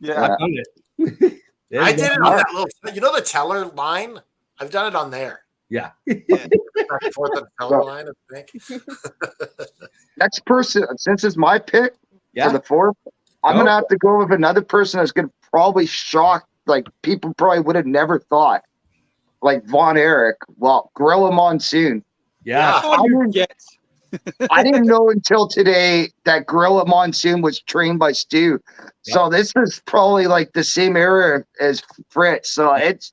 Yeah. I've done it. I did it on that little, the teller line? I've done it on there. Yeah. Back and forth on the teller line, I think. Next person, since it's my pick Yeah. for the fourth, I'm going to have to go with another person that's going to probably shock, like people probably would have never thought. Like Von Erich, Gorilla Monsoon. Yeah. I didn't know until today that Gorilla Monsoon was trained by Stu. So this is probably like the same era as Fritz. So it's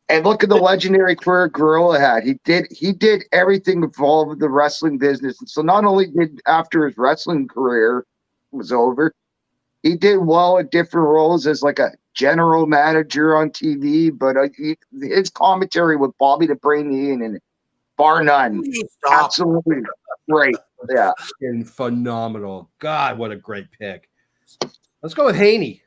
and look at the legendary career Gorilla had. He did everything involved with the wrestling business. And so not only did after his wrestling career was over, he did well at different roles as like a general manager on TV, but his commentary with Bobby the Brain Heenan and bar none. Absolutely great. Yeah. And phenomenal. God, what a great pick. Let's go with Haney.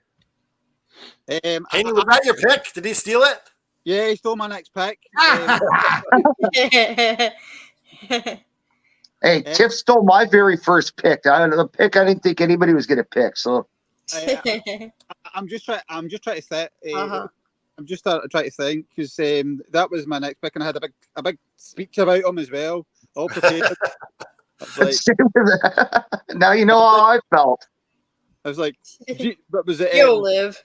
Haney, was that your pick? Did he steal it? Yeah, he stole my next pick. Hey, Tiff stole my very first pick. The pick I didn't think anybody was going to pick. So I'm just trying to think. I'm just trying to think because that was my next pick, and I had a big speech about him as well. All prepared. Now you know how I felt. I was like, what was it? You'll live.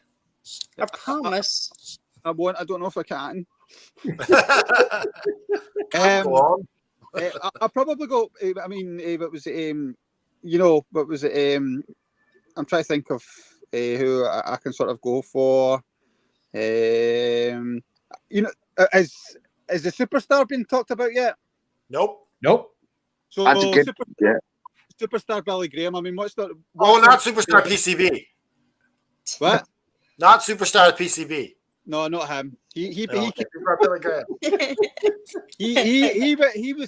I promise. I won't. I don't know if I can. I'll probably go. I mean, what was it? What was it? I'm trying to think of who I can sort of go for. Has the superstar been talked about yet? Nope. So that's a good. Superstar Billy Graham. I mean, not Superstar PCB. What? Not Superstar PCB. No, not him. He was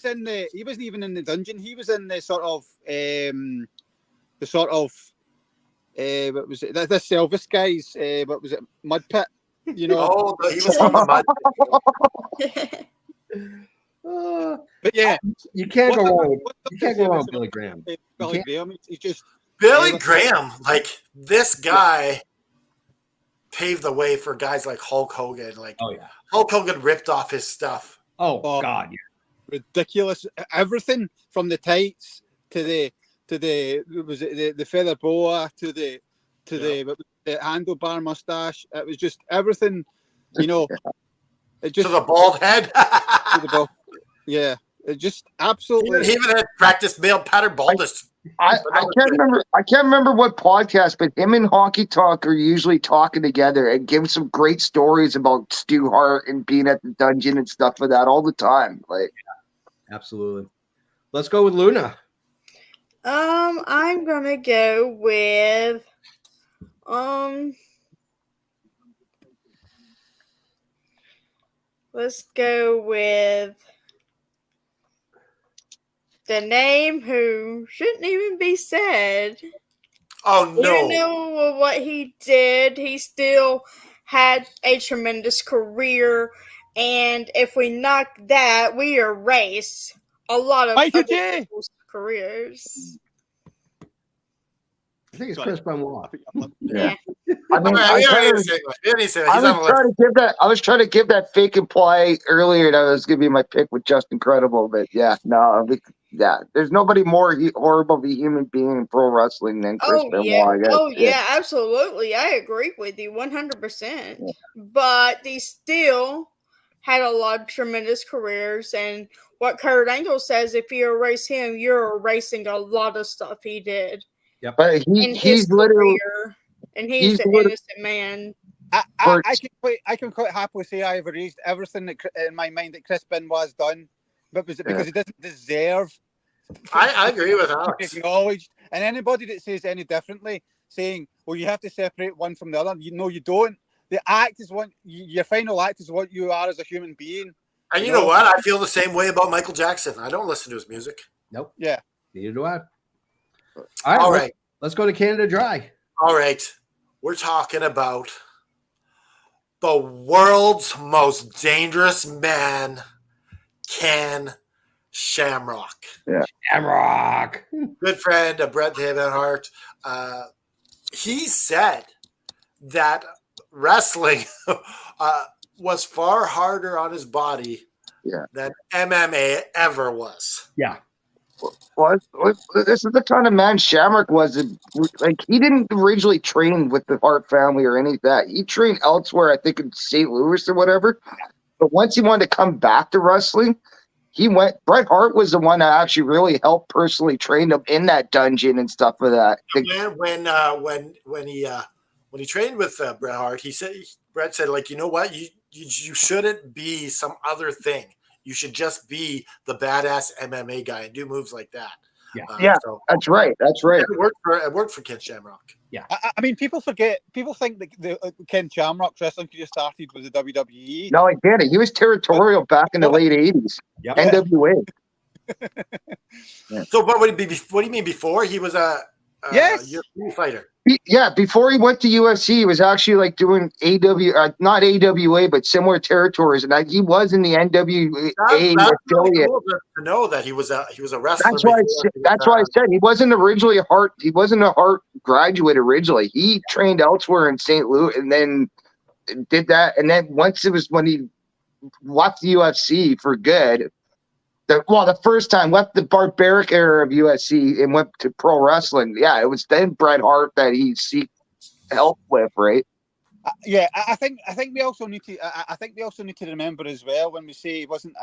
in the. He wasn't even in the dungeon. He was in the sort of what was it? This Elvis guy's, what was it? Mud Pit. You know. Oh, he was from the mud. But yeah, You can't go wrong. You can't go wrong with with Billy Graham. Billy Graham. He's just Billy Graham, like this guy, paved the way for guys like Hulk Hogan. Like Oh yeah. Hulk Hogan ripped off his stuff. Oh Oh. God. Yeah. ridiculous. Everything from the tights to the was it the feather boa to the handlebar mustache. It was just everything, you know. It just To the bald head. to the ball. Yeah, it just absolutely. He even had practiced male pattern baldness. I can't remember what podcast, but him and Honky Tonk are usually talking together and give some great stories about Stu Hart and being at the dungeon and stuff like that all the time. Like, Absolutely. Let's go with Luna. I'm gonna go with let's go with the name who shouldn't even be said. Oh no! You know what he did. He still had a tremendous career, and if we knock that, we erase a lot of Michael other J. people's careers. I think it's Chris Benoit. yeah. I mean, I was trying to give that fake imply earlier that was going to be my pick with Just Incredible, but yeah, no, there's nobody more horrible of a human being in pro wrestling than Chris Benoit. I guess. Yeah, absolutely. I agree with you 100%. Yeah. But he still had a lot of tremendous careers, and what Kurt Angle says, if you erase him, you're erasing a lot of stuff he did. Yep. But he's literally, and he's an innocent man. I can quite happily say I've erased everything in my mind that Chris Benoit's done, but was it because he doesn't deserve? I agree with Alex. Acknowledged, and anybody that says any differently, saying, "Well, you have to separate one from the other," you don't. The act is one. Your final act is what you are as a human being. And you know what? I feel the same way about Michael Jackson. I don't listen to his music. Nope. Yeah. Neither do I. All right. Let's go to Canada Dry. All right. We're talking about the world's most dangerous man, Ken Shamrock. Yeah. Shamrock. Good friend of Bret the Hart. He said that wrestling was far harder on his body than MMA ever was. Yeah. Well, this is the kind of man Shamrock was. Like, he didn't originally train with the Hart family or any of that. He trained elsewhere, I think in St. Louis or whatever. But once he wanted to come back to wrestling, he went. Bret Hart was the one that actually really helped personally train him in that dungeon and stuff like that. When he trained with Bret Hart, Bret said, like, you know what, you shouldn't be some other thing. You should just be the badass MMA guy and do moves like that. Yeah, so that's right. That's right. It worked for Ken Shamrock. Yeah, I mean, people think that the Ken Shamrock wrestling just started with the WWE. No, he didn't. He was territorial back in the late '80s. Yep. NWA. So, what do you mean before? He was a UFC fighter. Before he went to UFC, he was actually like doing not AWA, but similar territories, and he was in the NWA affiliate. Really cool to know that he was a wrestler. That's why I said he wasn't originally a Hart. He wasn't a Hart graduate originally. He trained elsewhere in St. Louis, and then did that. And then once it was when he left the UFC for good. The first time left the barbaric era of UFC and went to pro wrestling. Yeah, it was then Bret Hart that he seeked help with, right? I think we also need to. I think we also need to remember as well when we say it wasn't.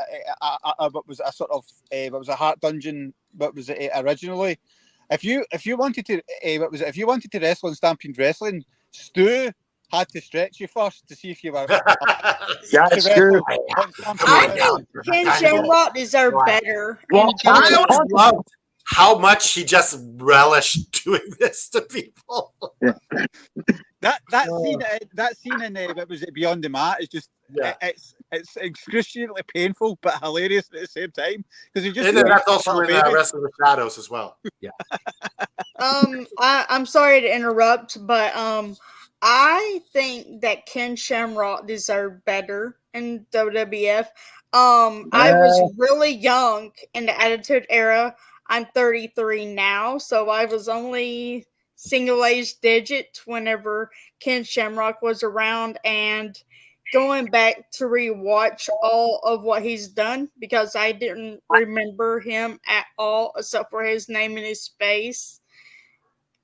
What was a sort of. What was a Hart Dungeon? What was it originally? If you wanted to. If you wanted to wrestle in Stampede Wrestling, Stu had to stretch you first to see if you were. Yeah, it's true. I know Ken Shamrock deserved better. Well, I always loved how much he just relished doing this to people. Yeah. That scene in what was it Beyond the Mat is just it's excruciatingly painful but hilarious at the same time because he just. And that's also in Wrestling with Shadows as well. I I'm sorry to interrupt, but I think that Ken Shamrock deserved better in WWF. I was really young in the Attitude Era. I'm 33 now, so I was only single age digit whenever Ken Shamrock was around, and going back to rewatch all of what he's done because I didn't remember him at all except for his name and his face.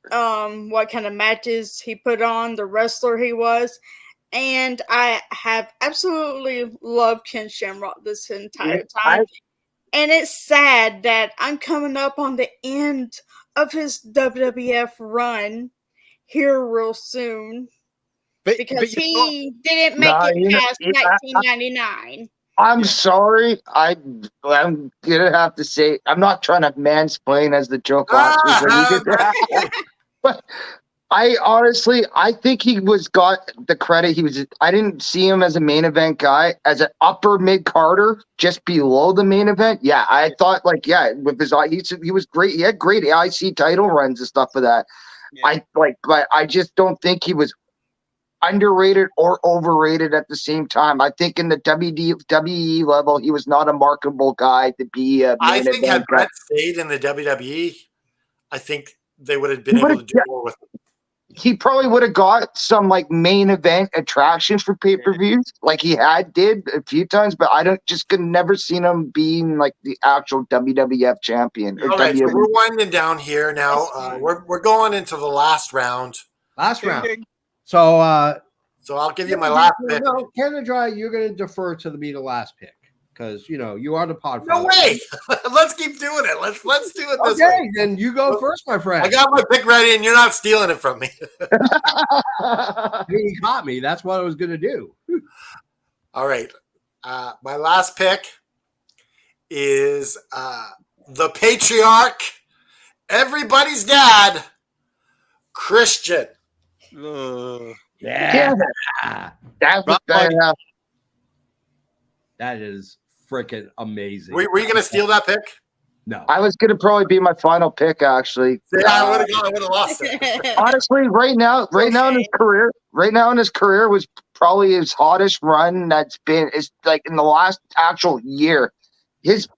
What kind of matches he put on, the wrestler he was. And I have absolutely loved Ken Shamrock this entire time. And it's sad that I'm coming up on the end of his WWF run here real soon because he didn't make it past 1999. I'm sorry. I'm gonna have to say I'm not trying to mansplain as the joke last week. But I honestly, I think he got the credit. I didn't see him as a main event guy, as an upper mid Carter, just below the main event. Yeah, I thought with his he was great. He had great IC title runs and stuff for that. Yeah. But I just don't think he was underrated or overrated at the same time. I think in the WWE level, he was not a marketable guy to be a main event had guy. Brett stayed in the WWE, I think they would have been able to do more with him. He probably would have got some main event attractions for pay-per-views like he did a few times, but could never seen him being the actual WWF champion. All right, so we're winding down here now. We're going into the last round. So I'll give you my last pick. No, Canada Dry, you're going to defer to be the last pick because you are the podfather. No way. Let's keep doing it. Let's do it this way. Okay, then you go first, my friend. I got my pick ready, and you're not stealing it from me. He caught me. That's what I was going to do. All right. My last pick is the patriarch, everybody's dad, Christian. Yeah. That is freaking amazing. Were you going to steal that pick? No. I was going to probably be my final pick, actually. Yeah, I would have lost it. Honestly, right now in his career was probably his hottest run that's been in the last actual year. His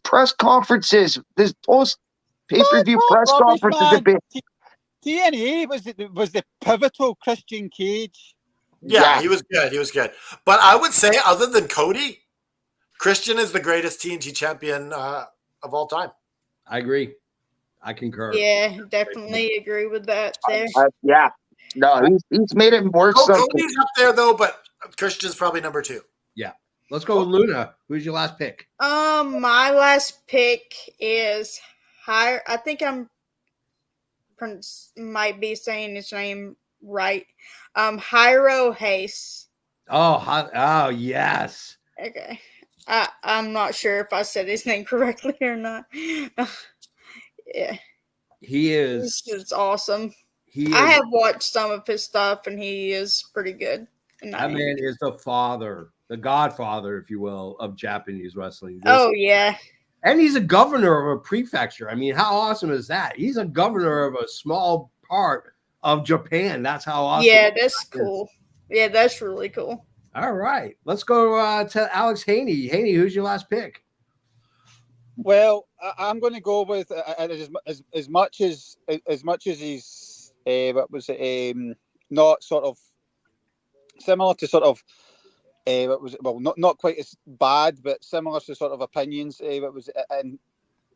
press conferences, his post pay-per-view press conferences have been TNA was the pivotal Christian Cage. Yeah, he was good. He was good. But I would say, other than Cody, Christian is the greatest TNT champion of all time. I agree. I concur. Yeah, definitely agree with that there. No, he's made it worse. Cody's up there, though, but Christian's probably number 2. Yeah. Let's go with Luna. Who's your last pick? My last pick is I think might be saying his name right. Hyro Hayes. Oh, yes. Okay. I'm not sure if I said his name correctly or not. Yeah. He is. It's awesome. I have watched some of his stuff, and he is pretty good. That man is the father, the godfather, if you will, of Japanese wrestling. Yeah. And he's a governor of a prefecture. I mean, how awesome is that? He's a governor of a small part of Japan. That's how awesome. Yeah, that's cool. Yeah, that's really cool. All right. Let's go to Alex Haney. Haney, who's your last pick? Well, I'm going to go with as much as he's not sort of similar to sort of not quite as bad, but similar to sort of opinions. And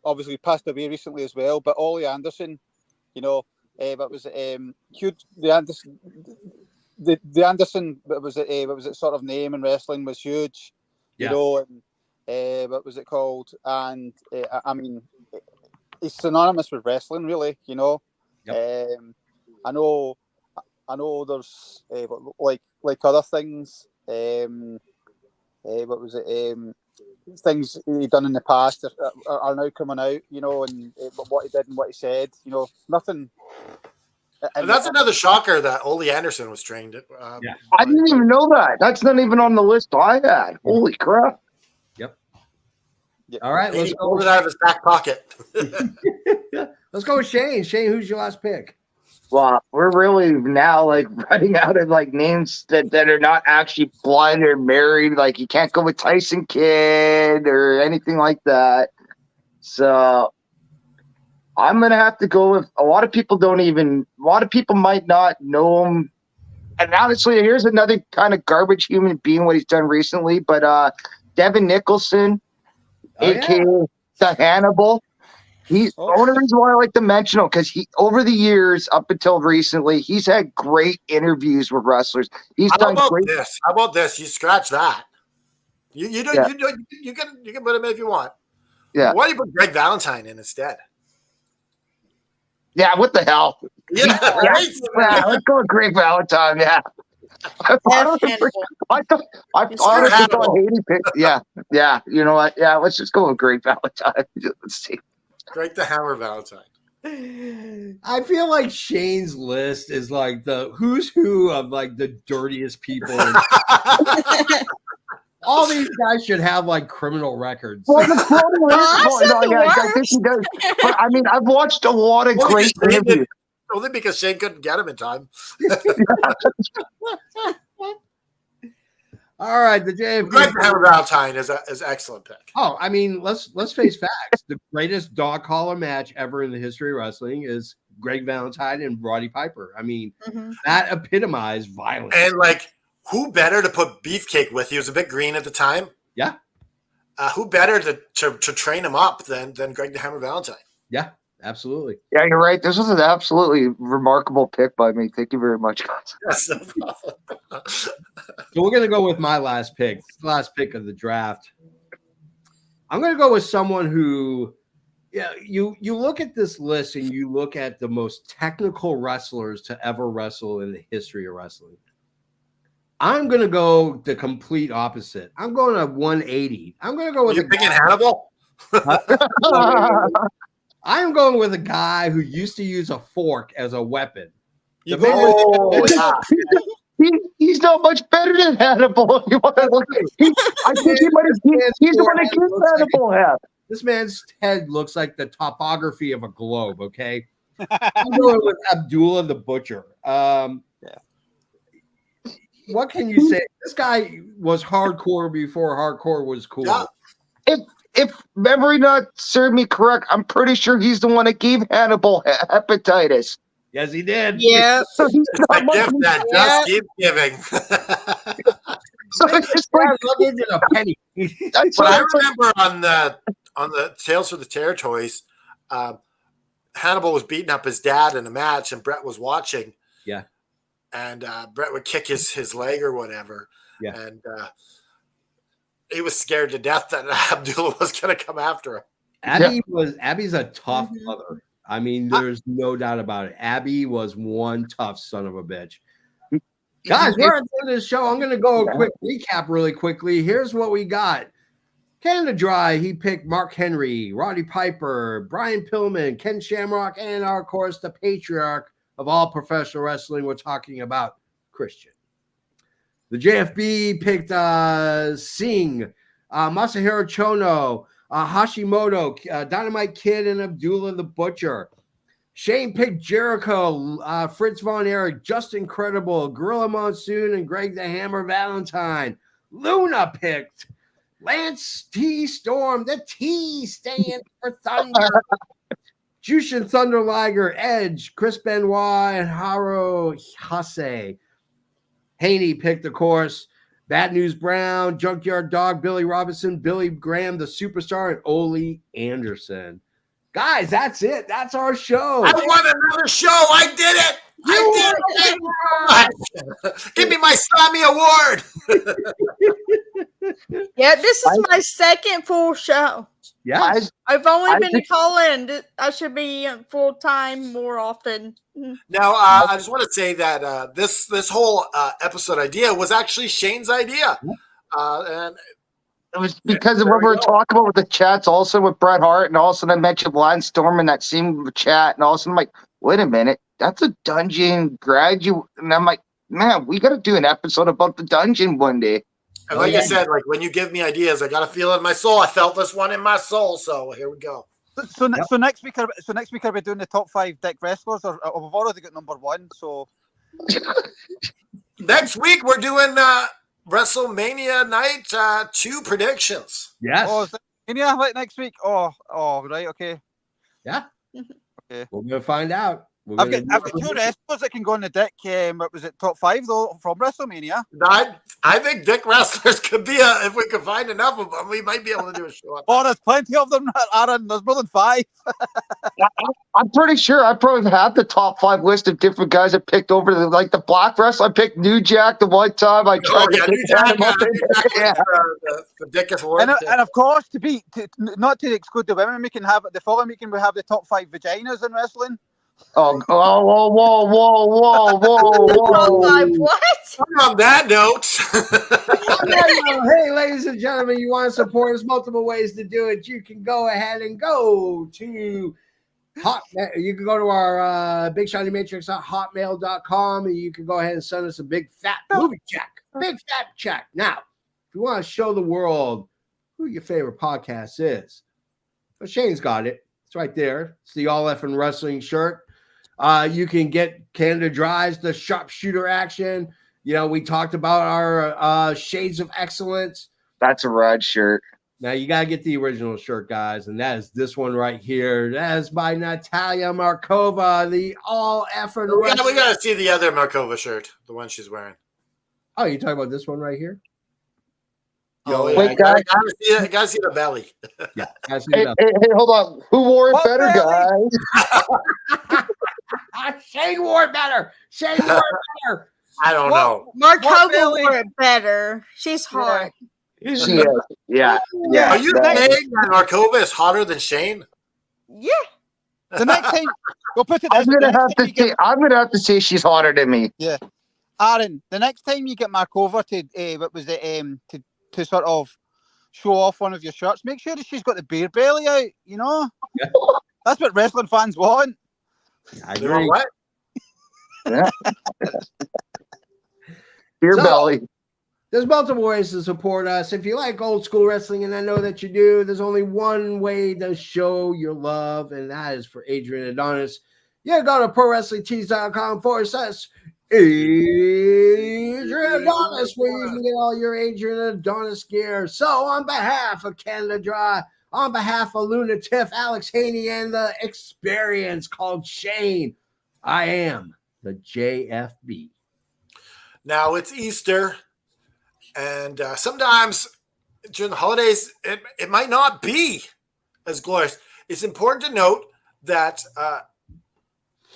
obviously passed away recently as well. But Ollie Anderson, huge. The Anderson sort of name in wrestling was huge, and what was it called? And I mean, it's synonymous with wrestling, really. Yep. I know there's like other things. Things he done in the past are now coming out, and what he did and what he said, nothing. And that's another shocker that Ole Anderson was trained. I didn't even know that. That's not even on the list I had. Holy crap! Yep. All right, let's go. Pulled it out of his back pocket. Let's go with Shane. Shane, who's your last pick? Well, we're really now like running out of like names that are not actually blind or married. Like you can't go with Tyson Kidd or anything like that. So I'm gonna have to go with a lot of people might not know him. And honestly, here's another kind of garbage human being what he's done recently, but Devin Nicholson, aka the Hannibal. He's the only reason why I like to mention him because he over the years up until recently he's had great interviews with wrestlers. He's How done about great. this? How about this? You scratch that. You can put him in if you want. Yeah, Why do you put Greg Valentine in instead? yeah. What the hell? Yeah, right. Yeah, let's go with Greg Valentine. Yeah. I honestly thought Haiti picked. Yeah, yeah. You know what? Yeah, let's just go with Greg Valentine. Let's see. Greg the Hammer Valentine. I feel like Shane's list is like the who's who of like the dirtiest people. All these guys should have like criminal records. Well, the problem is, I think he does. But I mean, I've watched a lot of great interviews. Only because Shane couldn't get him in time. All right, the JFB. Greg the Hammer Valentine is an excellent pick. Oh, I mean, let's face facts. The greatest dog collar match ever in the history of wrestling is Greg Valentine and Roddy Piper. I mean, that epitomized violence. And like, who better to put Beefcake with? He was a bit green at the time. Yeah. Who better to train him up than Greg the Hammer Valentine? Yeah, absolutely. Yeah, you're right. This was an absolutely remarkable pick by me. Thank you very much, guys. That's no problem. So we're gonna go with my last pick of the draft. I'm gonna go with someone who, yeah, you look at this list and you look at the most technical wrestlers to ever wrestle in the history of wrestling. I'm gonna go the complete opposite. I'm going to 180. I'm gonna go with you picking Hannibal. I'm going with a guy who used to use a fork as a weapon. He's not much better than Hannibal. I think he might have. He's the one that gives Hannibal half. This man's head looks like the topography of a globe. Okay, I'm going with Abdullah the Butcher. What can you say? This guy was hardcore before hardcore was cool. Yeah. If memory not served me correct, I'm pretty sure he's the one that gave Hannibal hepatitis. Yes, he did. Yeah. So he's not the gift that just keeps giving. So it's just like a penny. But I remember on the Tales for the Territories, Hannibal was beating up his dad in a match, and Brett was watching. Yeah. And Brett would kick his leg or whatever. Yeah. And he was scared to death that Abdullah was going to come after him. Abby's a tough mother. I mean, there's no doubt about it. Abby was one tough son of a bitch. Guys, we're at the end of the show. I'm going to go a quick recap really quickly. Here's what we got. Canada Dry, he picked Mark Henry, Roddy Piper, Brian Pillman, Ken Shamrock, and, of course, the patriarch of all professional wrestling. We're talking about Christian. The JFB picked Singh, Masahiro Chono, Hashimoto, Dynamite Kid, and Abdullah the Butcher. Shane picked Jericho, Fritz Von Erich, Just Incredible, Gorilla Monsoon, and Greg the Hammer Valentine. Luna picked Lance T. Storm. The T stands for Thunder. Jushin Thunder Liger, Edge, Chris Benoit, and Haro Hase. Haney picked, of course, Bad News Brown, Junkyard Dog, Billy Robinson, Billy Graham, the Superstar, and Ole Anderson. Guys, that's it. That's our show. I won another show. I did it. I did it. Give me my Sammy Award. Yeah, this is my second full show. Yeah. I've only been calling. I should be full time more often. Now, I just want to say that this whole episode idea was actually Shane's idea. And it was because of what we were talking about with the chats, also with Bret Hart, and also I mentioned Lance Storm in that same chat, and also I'm like, wait a minute, that's a dungeon graduate, and I'm like, man, we got to do an episode about the dungeon one day. And like I said, like when you give me ideas, I got to feel it in my soul. I felt this one in my soul, so here we go. So next week, I'll be doing the top 5 dick wrestlers, or we've already got number 1. So Next week we're doing WrestleMania night 2 predictions. Yes. oh, is it Mania like next week? Oh, right, okay. Yeah. Okay. We're gonna find out. I've got 2 wrestlers that can go on the dick. What was it, top 5 though from WrestleMania? I think dick wrestlers could be if we could find enough of them, we might be able to do a show. Oh, there's plenty of them, Aaron. There's more than 5. I'm pretty sure I probably have the top 5 list of different guys I picked over the black wrestler. I picked New Jack the one time. I tried to New Jack, yeah. the dickest one. And of course, not to exclude the women, we can have the following weekend. We have the top 5 vaginas in wrestling. Oh, whoa. What? On that note, Hey, ladies and gentlemen, you want to support us? Multiple ways to do it. You can go ahead and go to you can go to our Big Shiny Matrix at hotmail.com, and you can go ahead and send us a big fat movie check. Big fat check. Now, if you want to show the world who your favorite podcast is, well, Shane's got it. It's right there. It's the All Effing Wrestling shirt. You can get Canada Dry's, the sharpshooter action. We talked about our Shades of Excellence. That's a rad shirt. Now you got to get the original shirt, guys, and that is this one right here. That is by Natalia Markova, the All Effing Wrestling. we got to see the other Markova shirt, the one she's wearing. Oh, you talking about this one right here? Oh, yeah. Wait, guys, gotta see the belly. Yeah. Hey, hold on. Who wore it better, guys? Shane wore it better. Shane wore it better. I don't know. Markova wore it better. She's hot. She is. Yeah. Are you saying that Markova is hotter than Shane? Yeah. The next time, we'll put it. I'm gonna have to say she's hotter than me. Yeah, Aaron. The next time you get Markova to sort of show off one of your shirts, make sure that she's got the beer belly out. Yeah. That's what wrestling fans want. I agree. What? Yeah. Beer belly. There's multiple ways to support us. If you like old school wrestling, and I know that you do, there's only one way to show your love, and that is for Adrian Adonis. You go to ProWrestlingTees.com/Adrian Adonis, where you can get all your Adrian Adonis gear. So on behalf of Canada Dry, on behalf of Luna Tiff, Alex Haney, and the experience called Shane, I am the JFB. Now it's Easter, and sometimes during the holidays, it might not be as glorious. It's important to note that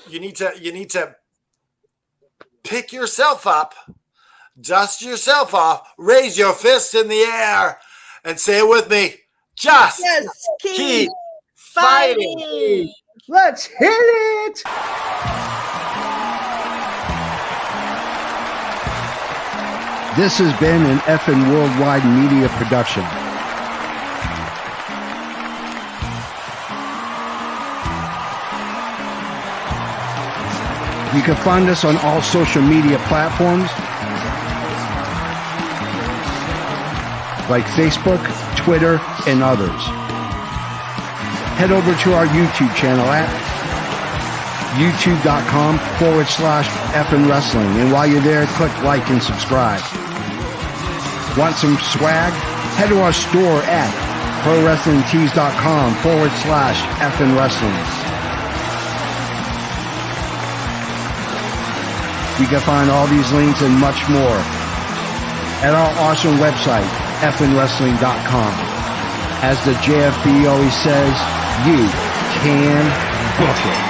you need to pick yourself up, dust yourself off, raise your fists in the air, and say it with me. Just keep fighting. Let's hit it. This has been an effing worldwide media production. You can find us on all social media platforms like Facebook, Twitter, and others. Head over to our YouTube channel at youtube.com/effing wrestling. And while you're there, click like and subscribe. Want some swag? Head to our store at ProWrestlingTees.com/effing wrestling. You can find all these links and much more at our awesome website, effingwrestling.com. As the JFB always says, you can book it.